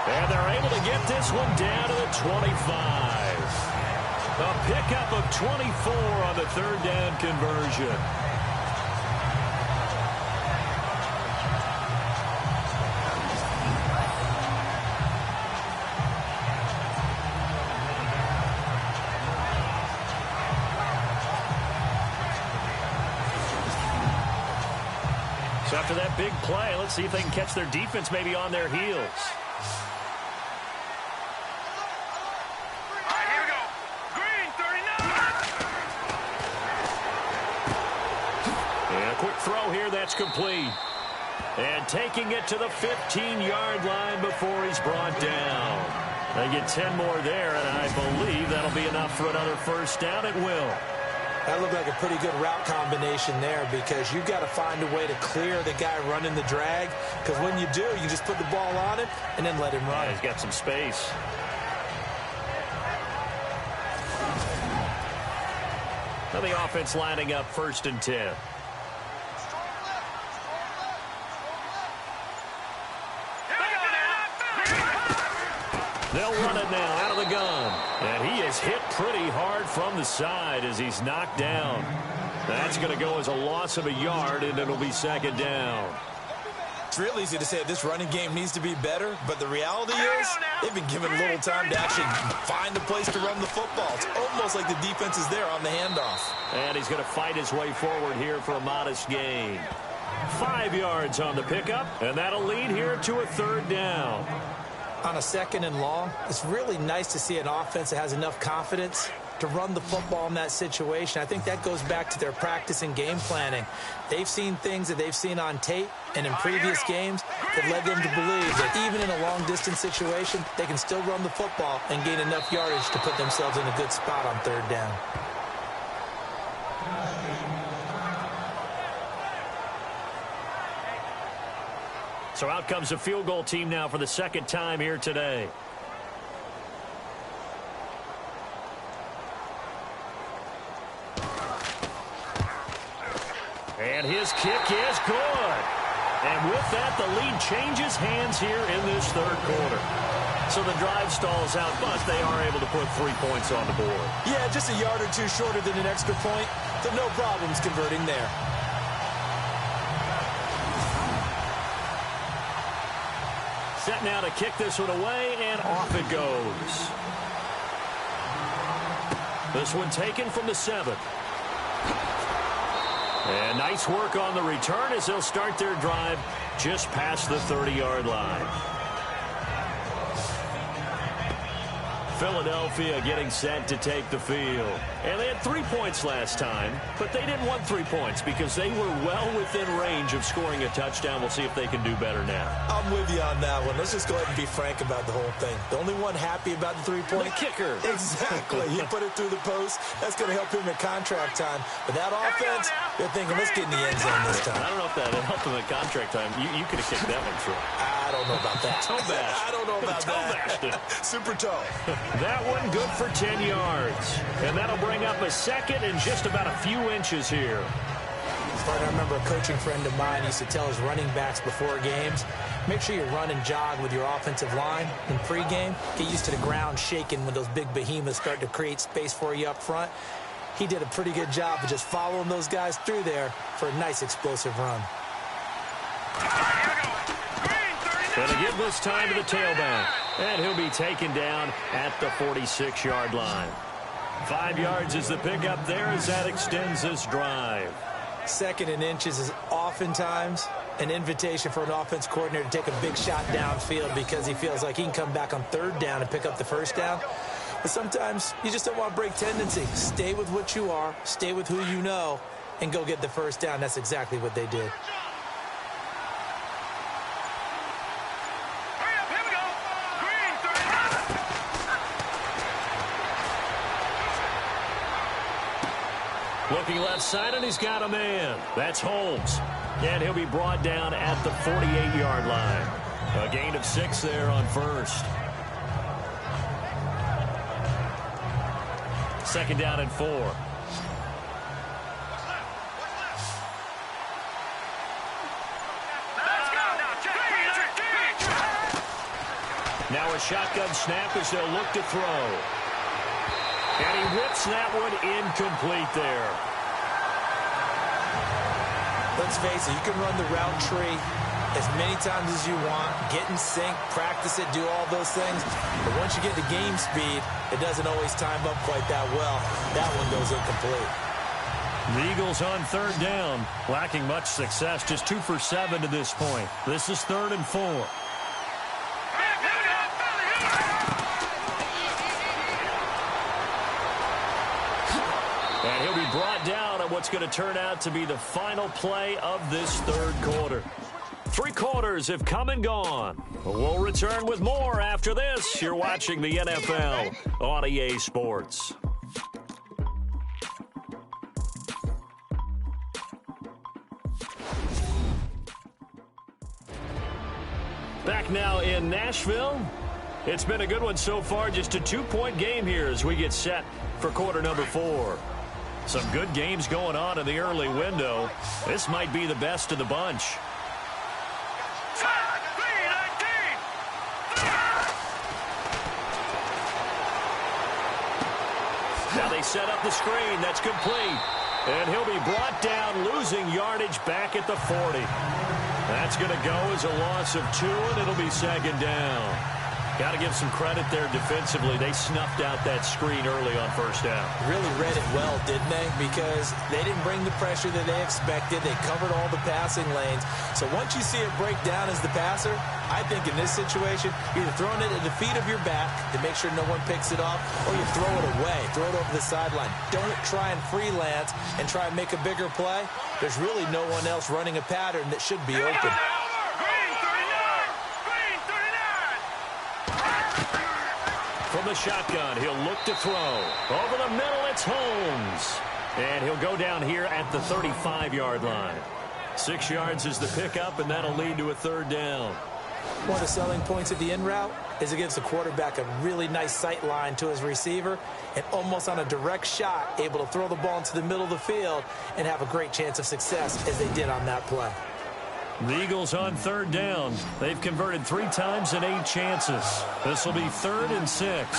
And they're able to get this one down to the 25. A pickup of 24 on the 3rd down conversion. So after that big play, let's see if they can catch their defense maybe on their heels. throw here that's complete. And taking it to the 15-yard line before he's brought down. They get 10 more there, and I believe that'll be enough for another first down. It will. That looked like a pretty good route combination there because you've got to find a way to clear the guy running the drag, because when you do, you just put the ball on him and then let him run. Yeah, he's got some space. Now the offense lining up 1st and 10. They'll run it now out of the gun. And he is hit pretty hard from the side as he's knocked down. That's going to go as a loss of a yard, and it'll be 2nd down. It's real easy to say this running game needs to be better, but the reality is they've been given little time to actually find a place to run the football. It's almost like the defense is there on the handoff. And he's going to fight his way forward here for a modest gain. 5 yards on the pickup, and that'll lead here to a 3rd down. On a 2nd and long, it's really nice to see an offense that has enough confidence to run the football in that situation. I think that goes back to their practice and game planning. They've seen things that they've seen on tape and in previous games that led them to believe that even in a long-distance situation, they can still run the football and gain enough yardage to put themselves in a good spot on 3rd down. So out comes a field goal team now for the 2nd time here today. And his kick is good. And with that, the lead changes hands here in this 3rd quarter. So the drive stalls out, but they are able to put 3 points on the board. Yeah, just a yard or two shorter than an extra point, so no problems converting there. Set now to kick this one away, and off it goes. This one taken from the 7. And nice work on the return as they'll start their drive just past the 30-yard line. Philadelphia getting set to take the field. And they had 3 points last time, but they didn't want 3 points because they were well within range of scoring a touchdown. We'll see if they can do better now. I'm with you on that one. Let's just go ahead and be frank about the whole thing. The only one happy about the 3-point... The kicker. Exactly. He put it through the post. That's going to help him at contract time. But that offense, they're thinking, let's get in the end zone this time. I don't know if that helped him at contract time. You could have kicked that one through. I don't know about that. Toe bash. I don't know about that. Super toe. That one good for 10 yards. And that'll bring up a 2nd and just about a few inches here. I remember a coaching friend of mine used to tell his running backs before games, make sure you run and jog with your offensive line in pregame. Get used to the ground shaking when those big behemoths start to create space for you up front. He did a pretty good job of just following those guys through there for a nice explosive run. Going to give this time to the tailback. And he'll be taken down at the 46-yard line. 5 yards is the pickup there as that extends this drive. 2nd and inches is oftentimes an invitation for an offense coordinator to take a big shot downfield because he feels like he can come back on 3rd down and pick up the 1st down. But sometimes you just don't want to break tendency. Stay with what you are, stay with who you know, and go get the 1st down. That's exactly what they did. Looking left side, and he's got a man. That's Holmes. And he'll be brought down at the 48-yard line. A gain of 6 there on 1st. 2nd down and 4. Now a shotgun snap as they'll look to throw. And he whips that one incomplete there. Let's face it, you can run the route tree as many times as you want, get in sync, practice it, do all those things. But once you get to game speed, it doesn't always time up quite that well. That one goes incomplete. The Eagles on 3rd down, lacking much success, just 2 for 7 to this point. This is 3rd and 4. And he'll be brought down on what's going to turn out to be the final play of this third quarter. 3 quarters have come and gone. We'll return with more after this. You're watching the NFL on EA Sports. Back now in Nashville. It's been a good one so far. Just a 2-point game here as we get set for quarter number 4. Some good games going on in the early window. This might be the best of the bunch. Now they set up the screen. That's complete. And he'll be brought down, losing yardage back at the 40. That's going to go as a loss of 2, and it'll be second down. Got to give some credit there defensively. They snuffed out that screen early on first down. Really read it well, didn't they? Because they didn't bring the pressure that they expected. They covered all the passing lanes. So once you see it break down as the passer, I think in this situation, you're either throwing it at the feet of your back to make sure no one picks it off, or you throw it away, throw it over the sideline. Don't try and freelance and try and make a bigger play. There's really no one else running a pattern that should be open. From the shotgun, he'll look to throw. Over the middle, it's Holmes. And he'll go down here at the 35-yard line. 6 yards is the pickup, and that'll lead to a third down. One of the selling points of the in route is it gives the quarterback a really nice sight line to his receiver and almost on a direct shot able to throw the ball into the middle of the field and have a great chance of success as they did on that play. The Eagles on third down. They've converted 3 times in 8 chances. This will be 3rd and 6.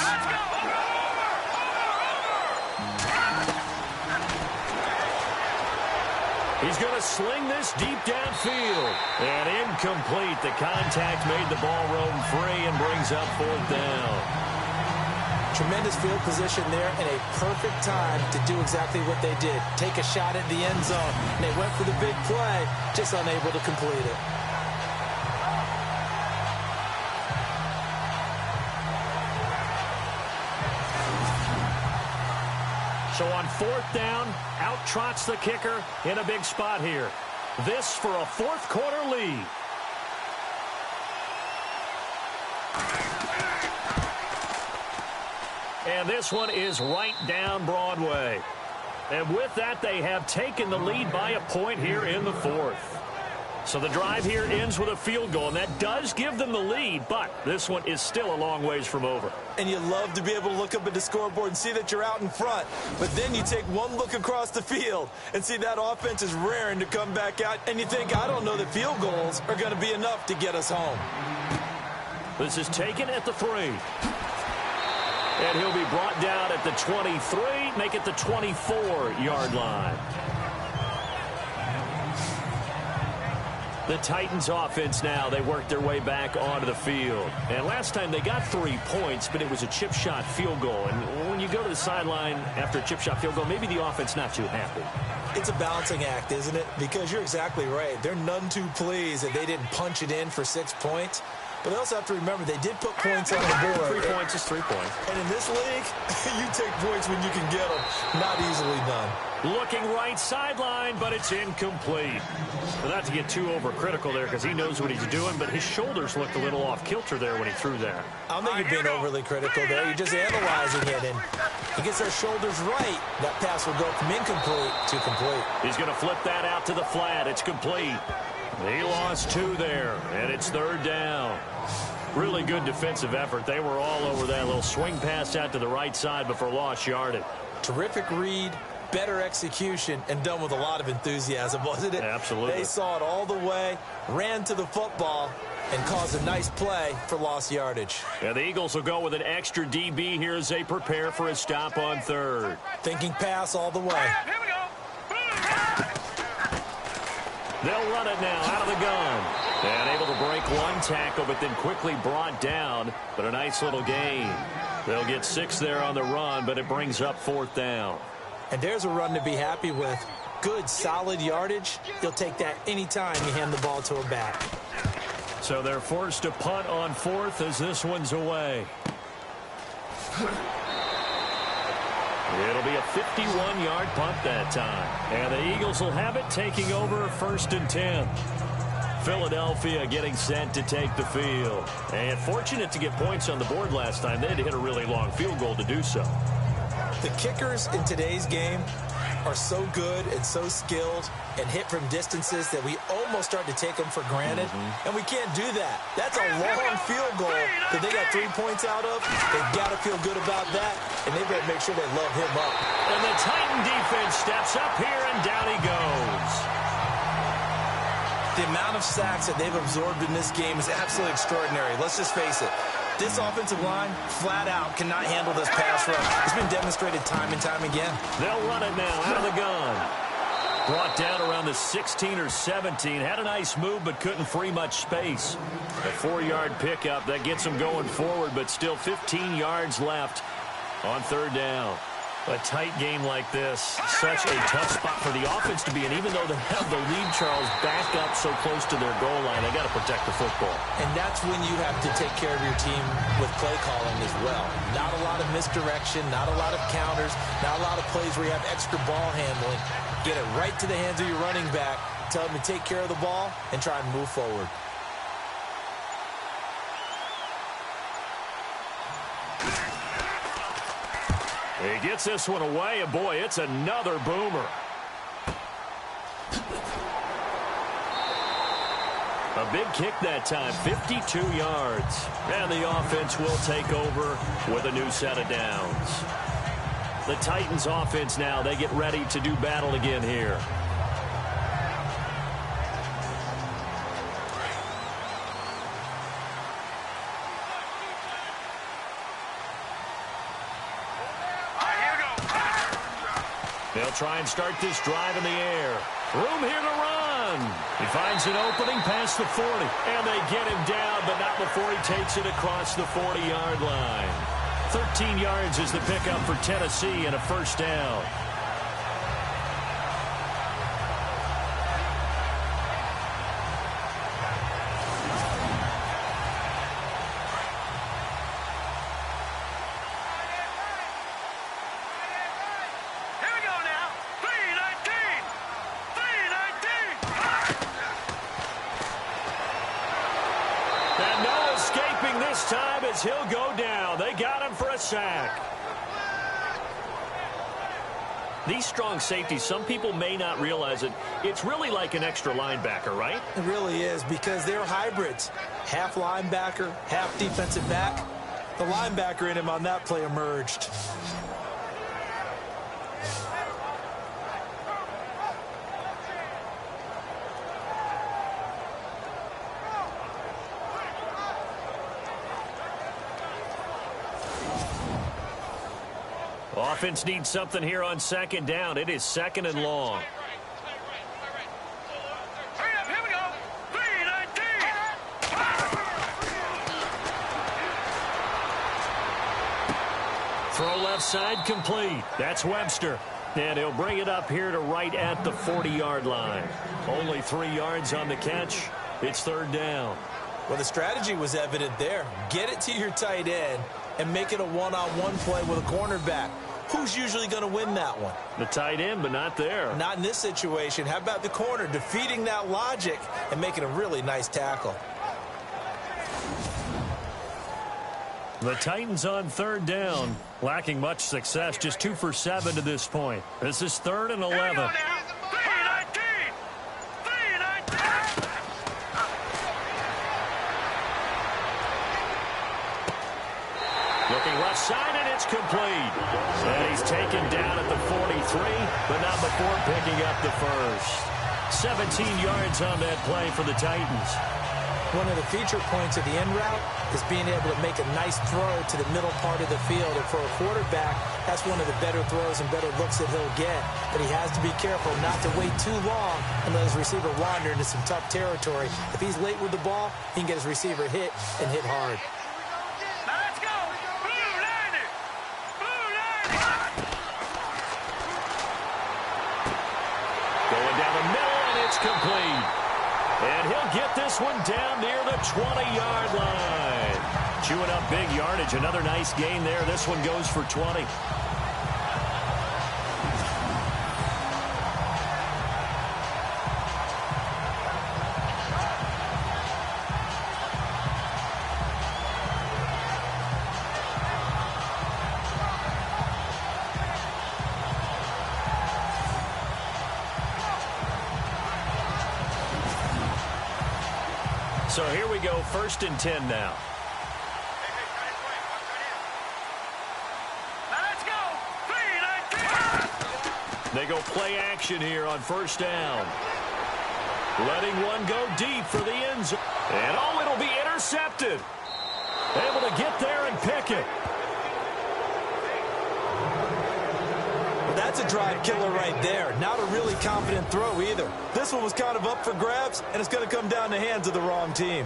He's going to sling this deep downfield. And incomplete. The contact made the ball roam free and brings up 4th down. Tremendous field position there and a perfect time to do exactly what they did. Take a shot at the end zone. And they went for the big play, just unable to complete it. So on 4th down, out trots the kicker in a big spot here. This for a 4th quarter lead. And this one is right down Broadway. And with that, they have taken the lead by a point here in the 4th. So the drive here ends with a field goal, and that does give them the lead, but this one is still a long ways from over. And you love to be able to look up at the scoreboard and see that you're out in front. But then you take one look across the field and see that offense is raring to come back out, and you think, I don't know that field goals are going to be enough to get us home. This is taken at the 3. And he'll be brought down at the 23, make it the 24-yard line. The Titans offense now, they work their way back onto the field. And last time they got 3 points, but it was a chip shot field goal. And when you go to the sideline after a chip shot field goal, maybe the offense not too happy. It's a balancing act, isn't it? Because you're exactly right. They're none too pleased that they didn't punch it in for 6 points. But they also have to remember they did put points on the board. 3 points is 3 points. And in this league, you take points when you can get them. Not easily done. Looking right sideline, but it's incomplete. Well, not to get too overcritical there because he knows what he's doing, but his shoulders looked a little off kilter there when he threw that. I don't think you're being overly critical there. You're just analyzing it, and he gets those shoulders right. That pass will go from incomplete to complete. He's going to flip that out to the flat. It's complete. He lost 2 there, and it's 3rd down. Really good defensive effort. They were all over that little swing pass out to the right side before lost yardage. Terrific read, better execution, and done with a lot of enthusiasm, wasn't it? Absolutely. They saw it all the way, ran to the football, and caused a nice play for lost yardage. Yeah, the Eagles will go with an extra DB here as they prepare for a stop on 3rd. Thinking pass all the way. Here we go. They'll run it now out of the gun. And able to break 1 tackle, but then quickly brought down. But a nice little gain. They'll get 6 there on the run, but it brings up 4th down. And there's a run to be happy with. Good, solid yardage. You'll take that anytime you hand the ball to a back. So they're forced to punt on 4th as this one's away. It'll be a 51-yard punt that time. And the Eagles will have it, taking over 1st and 10. Philadelphia getting set to take the field. And fortunate to get points on the board last time. They had to hit a really long field goal to do so. The kickers in today's game are so good and so skilled and hit from distances that we almost start to take them for granted. And we can't do that. That's a long field goal that they got 3 points out of. They've got to feel good about that, and they better make sure they love him up. And the Titan defense steps up here, and down he goes. The amount of sacks that they've absorbed in this game is absolutely extraordinary. Let's just face it. This offensive line, flat out, cannot handle this pass rush. It's been demonstrated time and time again. They'll run it now out of the gun. Brought down around the 16 or 17. Had a nice move, but couldn't free much space. A 4-yard pickup that gets them going forward, but still 15 yards left on 3rd down. A tight game like this, such a tough spot for the offense to be in. Even though they have the lead, Charles, back up so close to their goal line, they got to protect the football. And that's when you have to take care of your team with play calling as well. Not a lot of misdirection, not a lot of counters, not a lot of plays where you have extra ball handling. Get it right to the hands of your running back, tell them to take care of the ball, and try and move forward. He gets this one away, and boy, it's another boomer. A big kick that time, 52 yards. And the offense will take over with a new set of downs. The Titans offense now, they get ready to do battle again here. They'll try and start this drive in the air. Room here to run. He finds an opening past the 40. And they get him down, but not before he takes it across the 40-yard line. 13 yards is the pickup for Tennessee and a 1st down. He'll go down. They got him for a sack. These strong safeties, some people may not realize it. It's really like an extra linebacker, right? It really is, because they're hybrids. Half linebacker, half defensive back. The linebacker in him on that play emerged. Offense needs something here on 2nd down. It is 2nd and long. Hurry up, here we go. 3-19. Throw left side complete. That's Webster. And he'll bring it up here to right at the 40-yard line. Only 3 yards on the catch. It's 3rd down. Well, the strategy was evident there. Get it to your tight end and make it a one-on-one play with a cornerback. Who's usually going to win that one? The tight end, but not there. Not in this situation. How about the corner defeating that logic and making a really nice tackle? The Titans on 3rd down, lacking much success, just 2 for 7 to this point. This is 3rd and 11. Looking left side, and it's complete. And he's taken down at the 43, but not before picking up the first. 17 yards on that play for the Titans. One of the feature points of the end route is being able to make a nice throw to the middle part of the field. And for a quarterback, that's one of the better throws and better looks that he'll get. But he has to be careful not to wait too long and let his receiver wander into some tough territory. If he's late with the ball, he can get his receiver hit and hit hard. Complete. And he'll get this one down near the 20-yard line. Chewing up big yardage. Another nice gain there. This one goes for 20. So here we go, 1st and 10 now. Let's go. 3, 19. They go play action here on 1st down. Letting one go deep for the end zone. And oh, it'll be intercepted. Able to get there and pick it. Well, that's a drive killer right there. Not a really confident throw either. This one was kind of up for grabs, and it's going to come down the hands of the wrong team.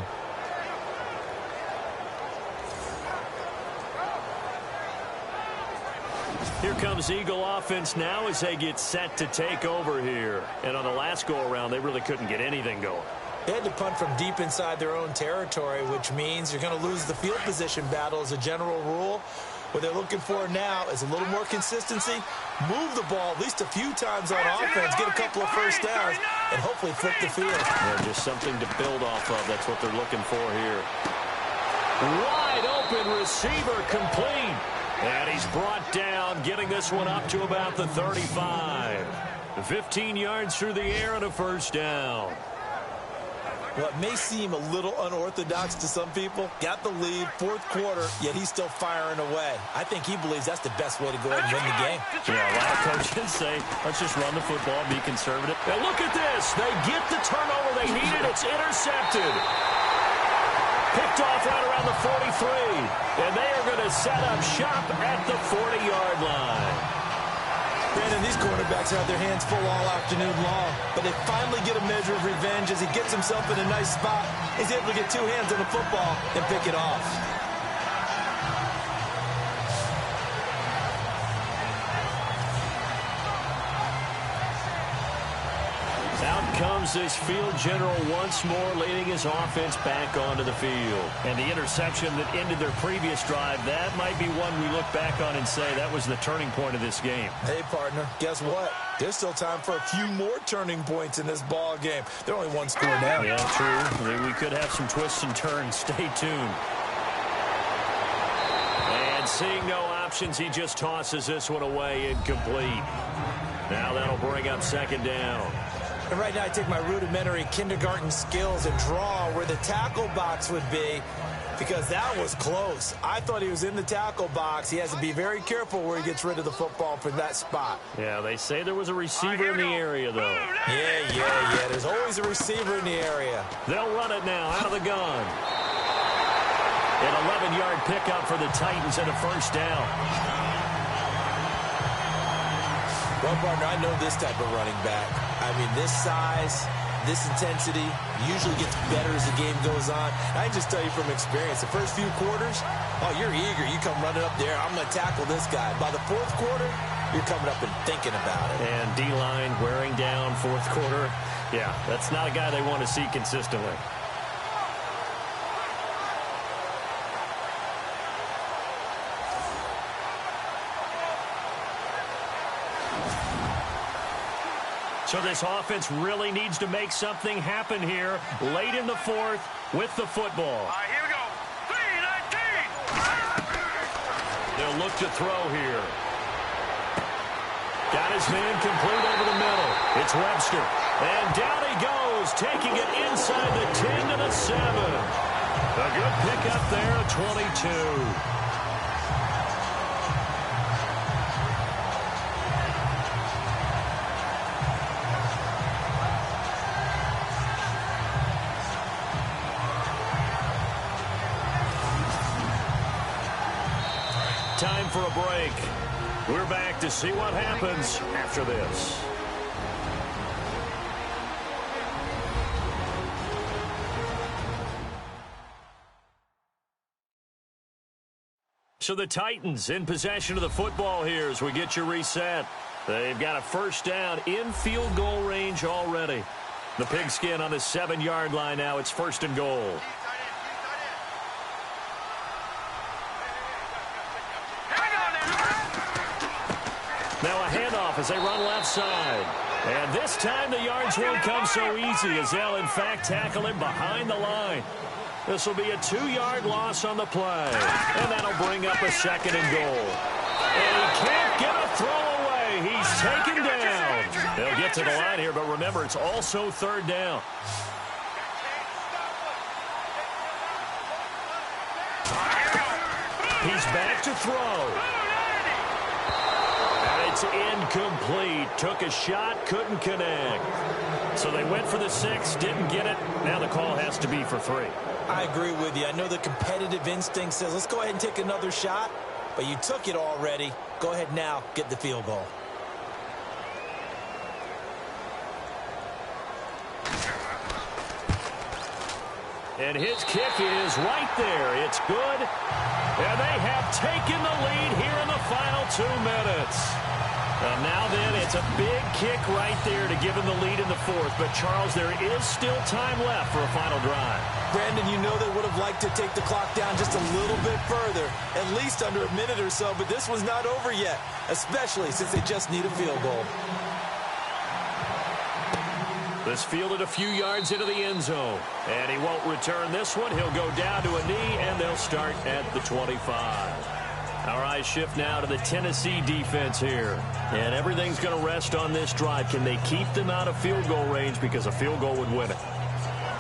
Here comes Eagle offense now as they get set to take over here. And on the last go-around, they really couldn't get anything going. They had to punt from deep inside their own territory, which means you're going to lose the field position battle as a general rule. What they're looking for now is a little more consistency, move the ball at least a few times on offense, get a couple of first downs, and hopefully flip the field. Yeah, just something to build off of. That's what they're looking for here. Wide open receiver complete. And he's brought down, getting this one up to about the 35. 15 yards through the air and a 1st down. Well, it may seem a little unorthodox to some people. Got the lead, 4th quarter, yet he's still firing away. I think he believes that's the best way to go ahead and win the game. Yeah, a lot of coaches say, let's just run the football, be conservative. Now look at this. They get the turnover they needed. It's intercepted. Picked off right around the 43. And they are going to set up shop at the 40-yard line. Brandon, these quarterbacks have their hands full all afternoon long, but they finally get a measure of revenge as he gets himself in a nice spot. He's able to get 2 hands on the football and pick it off. Out comes this field general once more, leading his offense back onto the field. And the interception that ended their previous drive, that might be one we look back on and say that was the turning point of this game. Hey, partner, guess what? There's still time for a few more turning points in this ball game. They're only 1 score down. Yeah, true. I mean, we could have some twists and turns. Stay tuned. And seeing no options, he just tosses this one away, incomplete. Now that'll bring up 2nd down. And right now I take my rudimentary kindergarten skills and draw where the tackle box would be, because that was close. I thought he was in the tackle box. He has to be very careful where he gets rid of the football from that spot. Yeah, they say there was a receiver in the area, though. Yeah. There's always a receiver in the area. They'll run it now out of the gun. An 11-yard pickup for the Titans and a 1st down. Well, partner, I know this type of running back. I mean, this size, this intensity usually gets better as the game goes on. I can just tell you from experience, the first few quarters, oh, you're eager. You come running up there, I'm going to tackle this guy. By the 4th quarter, you're coming up and thinking about it. And D-line wearing down 4th quarter. Yeah, that's not a guy they want to see consistently. So this offense really needs to make something happen here late in the 4th with the football. All right, here we go. 3, 19. They'll look to throw here. Got his man complete over the middle. It's Webster. And down he goes, taking it inside the 10 to the 7. A good pickup there at 22. Time for a break. We're back to see what happens after this. So the Titans in possession of the football here as we get you reset. They've got a 1st down in field goal range already. The Pigskin on the 7-yard line now. It's 1st and goal. Now a handoff as they run left side. And this time the yards won't come so easy as they'll, in fact, tackle him behind the line. This will be a 2-yard loss on the play. And that'll bring up a 2nd and goal. And he can't get a throw away. He's taken down. They'll get to the line here, but remember, it's also 3rd down. He's back to throw. And it's incomplete. Took a shot, couldn't connect. So they went for the 6, didn't get it. Now the call has to be for 3. I agree with you. I know the competitive instinct says, let's go ahead and take another shot. But you took it already. Go ahead now, get the field goal. And his kick is right there. It's good. And they have taken the lead here in the final 2 minutes. Now then, it's a big kick right there to give him the lead in the 4th. But, Charles, there is still time left for a final drive. Brandon, you know they would have liked to take the clock down just a little bit further, at least under a minute or so. But this one's not over yet, especially since they just need a field goal. This fielded a few yards into the end zone. And he won't return this one. He'll go down to a knee, and they'll start at the 25. Our eyes shift now to the Tennessee defense here. And everything's going to rest on this drive. Can they keep them out of field goal range? Because a field goal would win it.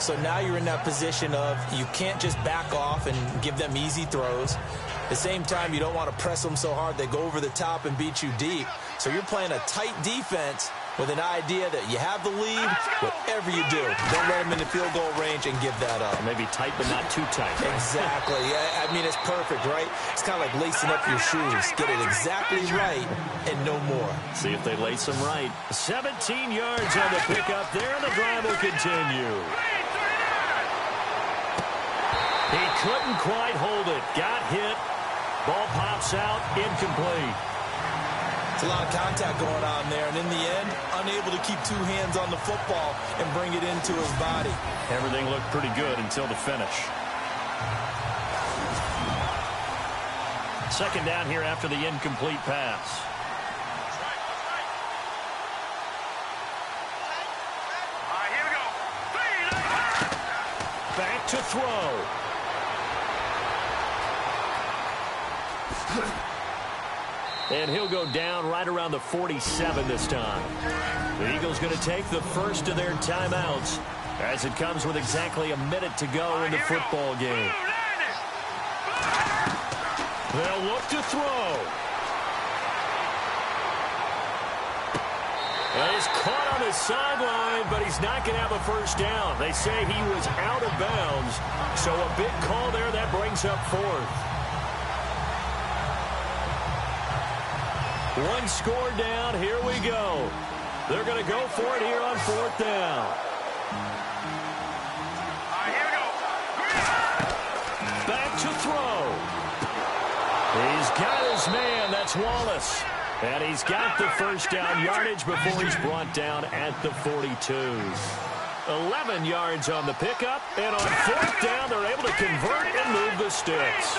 So now you're in that position of you can't just back off and give them easy throws. At the same time, you don't want to press them so hard they go over the top and beat you deep. So you're playing a tight defense with an idea that you have the lead. Whatever you do, don't let them in the field goal range and give that up. Maybe tight, but not too tight. Right? Exactly. I mean, it's perfect, right? It's kind of like lacing up your shoes. Get it exactly right and no more. See if they lace them right. 17 yards on the pickup there, and the drive will continue. He couldn't quite hold it. Got hit. Ball pops out. Incomplete. It's a lot of contact going on there, and in the end, unable to keep 2 hands on the football and bring it into his body. Everything looked pretty good until the finish. Second down here after the incomplete pass. All right, here we go. Back to throw. And he'll go down right around the 47 this time. The Eagles going to take the first of their timeouts as it comes with exactly a minute to go in the football game. They'll look to throw. And he's caught on the sideline, but he's not going to have a first down. They say he was out of bounds, so a big call there that brings up 4th. 1 score down. Here we go. They're going to go for it here on 4th down. All right, here we go. Back to throw. He's got his man. That's Wallace. And he's got the first down yardage before he's brought down at the 42. 11 yards on the pickup. And on 4th down, they're able to convert and move the sticks.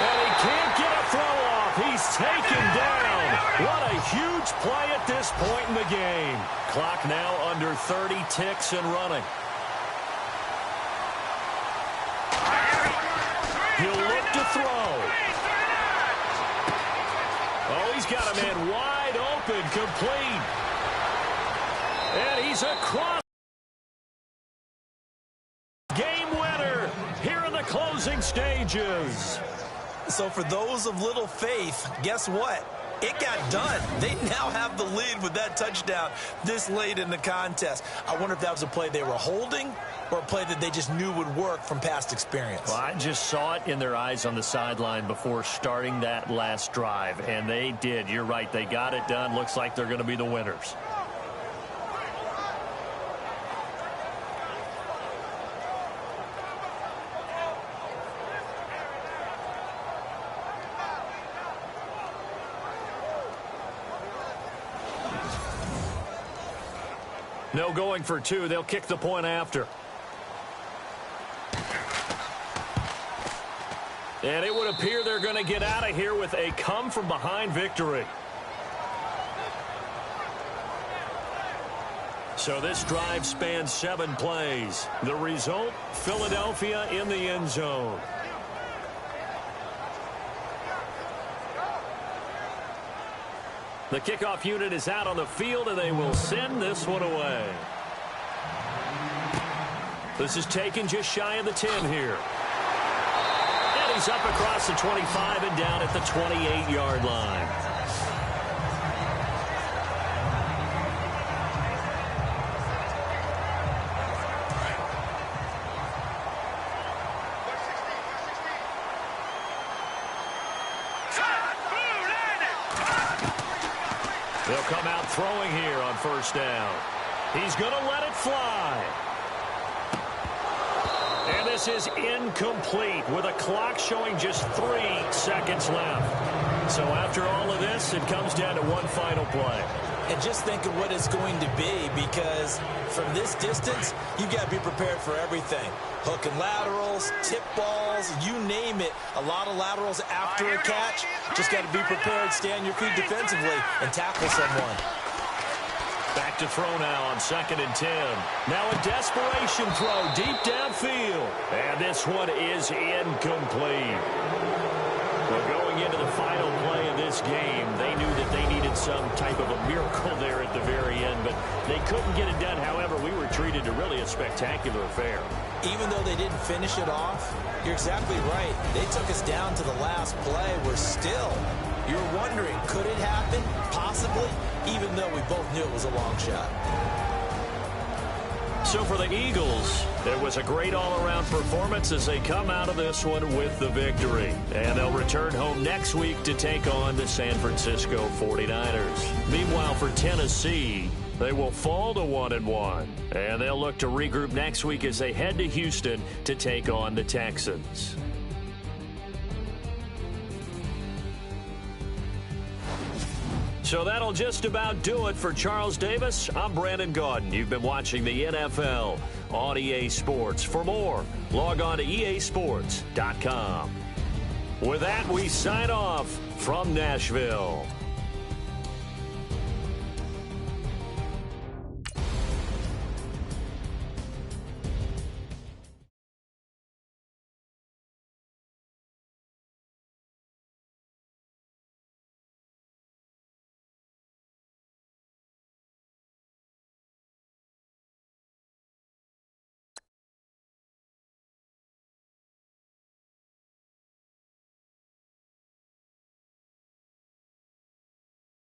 And he can't get a throw off. He's taken down. What a huge play at this point in the game. Clock now under 30 ticks and running. He'll look to throw. Oh, he's got a man wide open, complete. And he's across. Game winner here in the closing stages. So for those of little faith, guess what? It got done. They now have the lead with that touchdown this late in the contest. I wonder if that was a play they were holding or a play that they just knew would work from past experience. Well, I just saw it in their eyes on the sideline before starting that last drive, and they did. You're right. They got it done. Looks like they're going to be the winners. No going for 2. They'll kick the point after. And it would appear they're going to get out of here with a come-from-behind victory. So this drive spans 7 plays. The result, Philadelphia in the end zone. The kickoff unit is out on the field, and they will send this one away. This is taken just shy of the 10 here. And He's up across the 25 and down at the 28-yard line. They'll come out throwing here on first down. He's going to let it fly. And this is incomplete with a clock showing just 3 seconds left. So after all of this, it comes down to one final play. And just think of what it's going to be, because from this distance, you've got to be prepared for everything. Hook and laterals, tip balls, you name it. A lot of laterals after a catch. Just got to be prepared, stay on your feet defensively, and tackle someone. Back to throw now on 2nd and 10. Now a desperation throw deep downfield. And this one is incomplete. Well, going into the final play of this game, they knew that they needed some type of a miracle there at the very end, but they couldn't get it done. However, we were treated to really a spectacular affair. Even though they didn't finish it off, you're exactly right. They took us down to the last play. We're still, you're wondering, could it happen? Possibly, even though we both knew it was a long shot. So for the Eagles, it was a great all-around performance as they come out of this one with the victory. And they'll return home next week to take on the San Francisco 49ers. Meanwhile, for Tennessee, they will fall to 1-1. And they'll look to regroup next week as they head to Houston to take on the Texans. So that'll just about do it for Charles Davis. I'm Brandon Gaudin. You've been watching the NFL on EA Sports. For more, log on to easports.com. With that, we sign off from Nashville.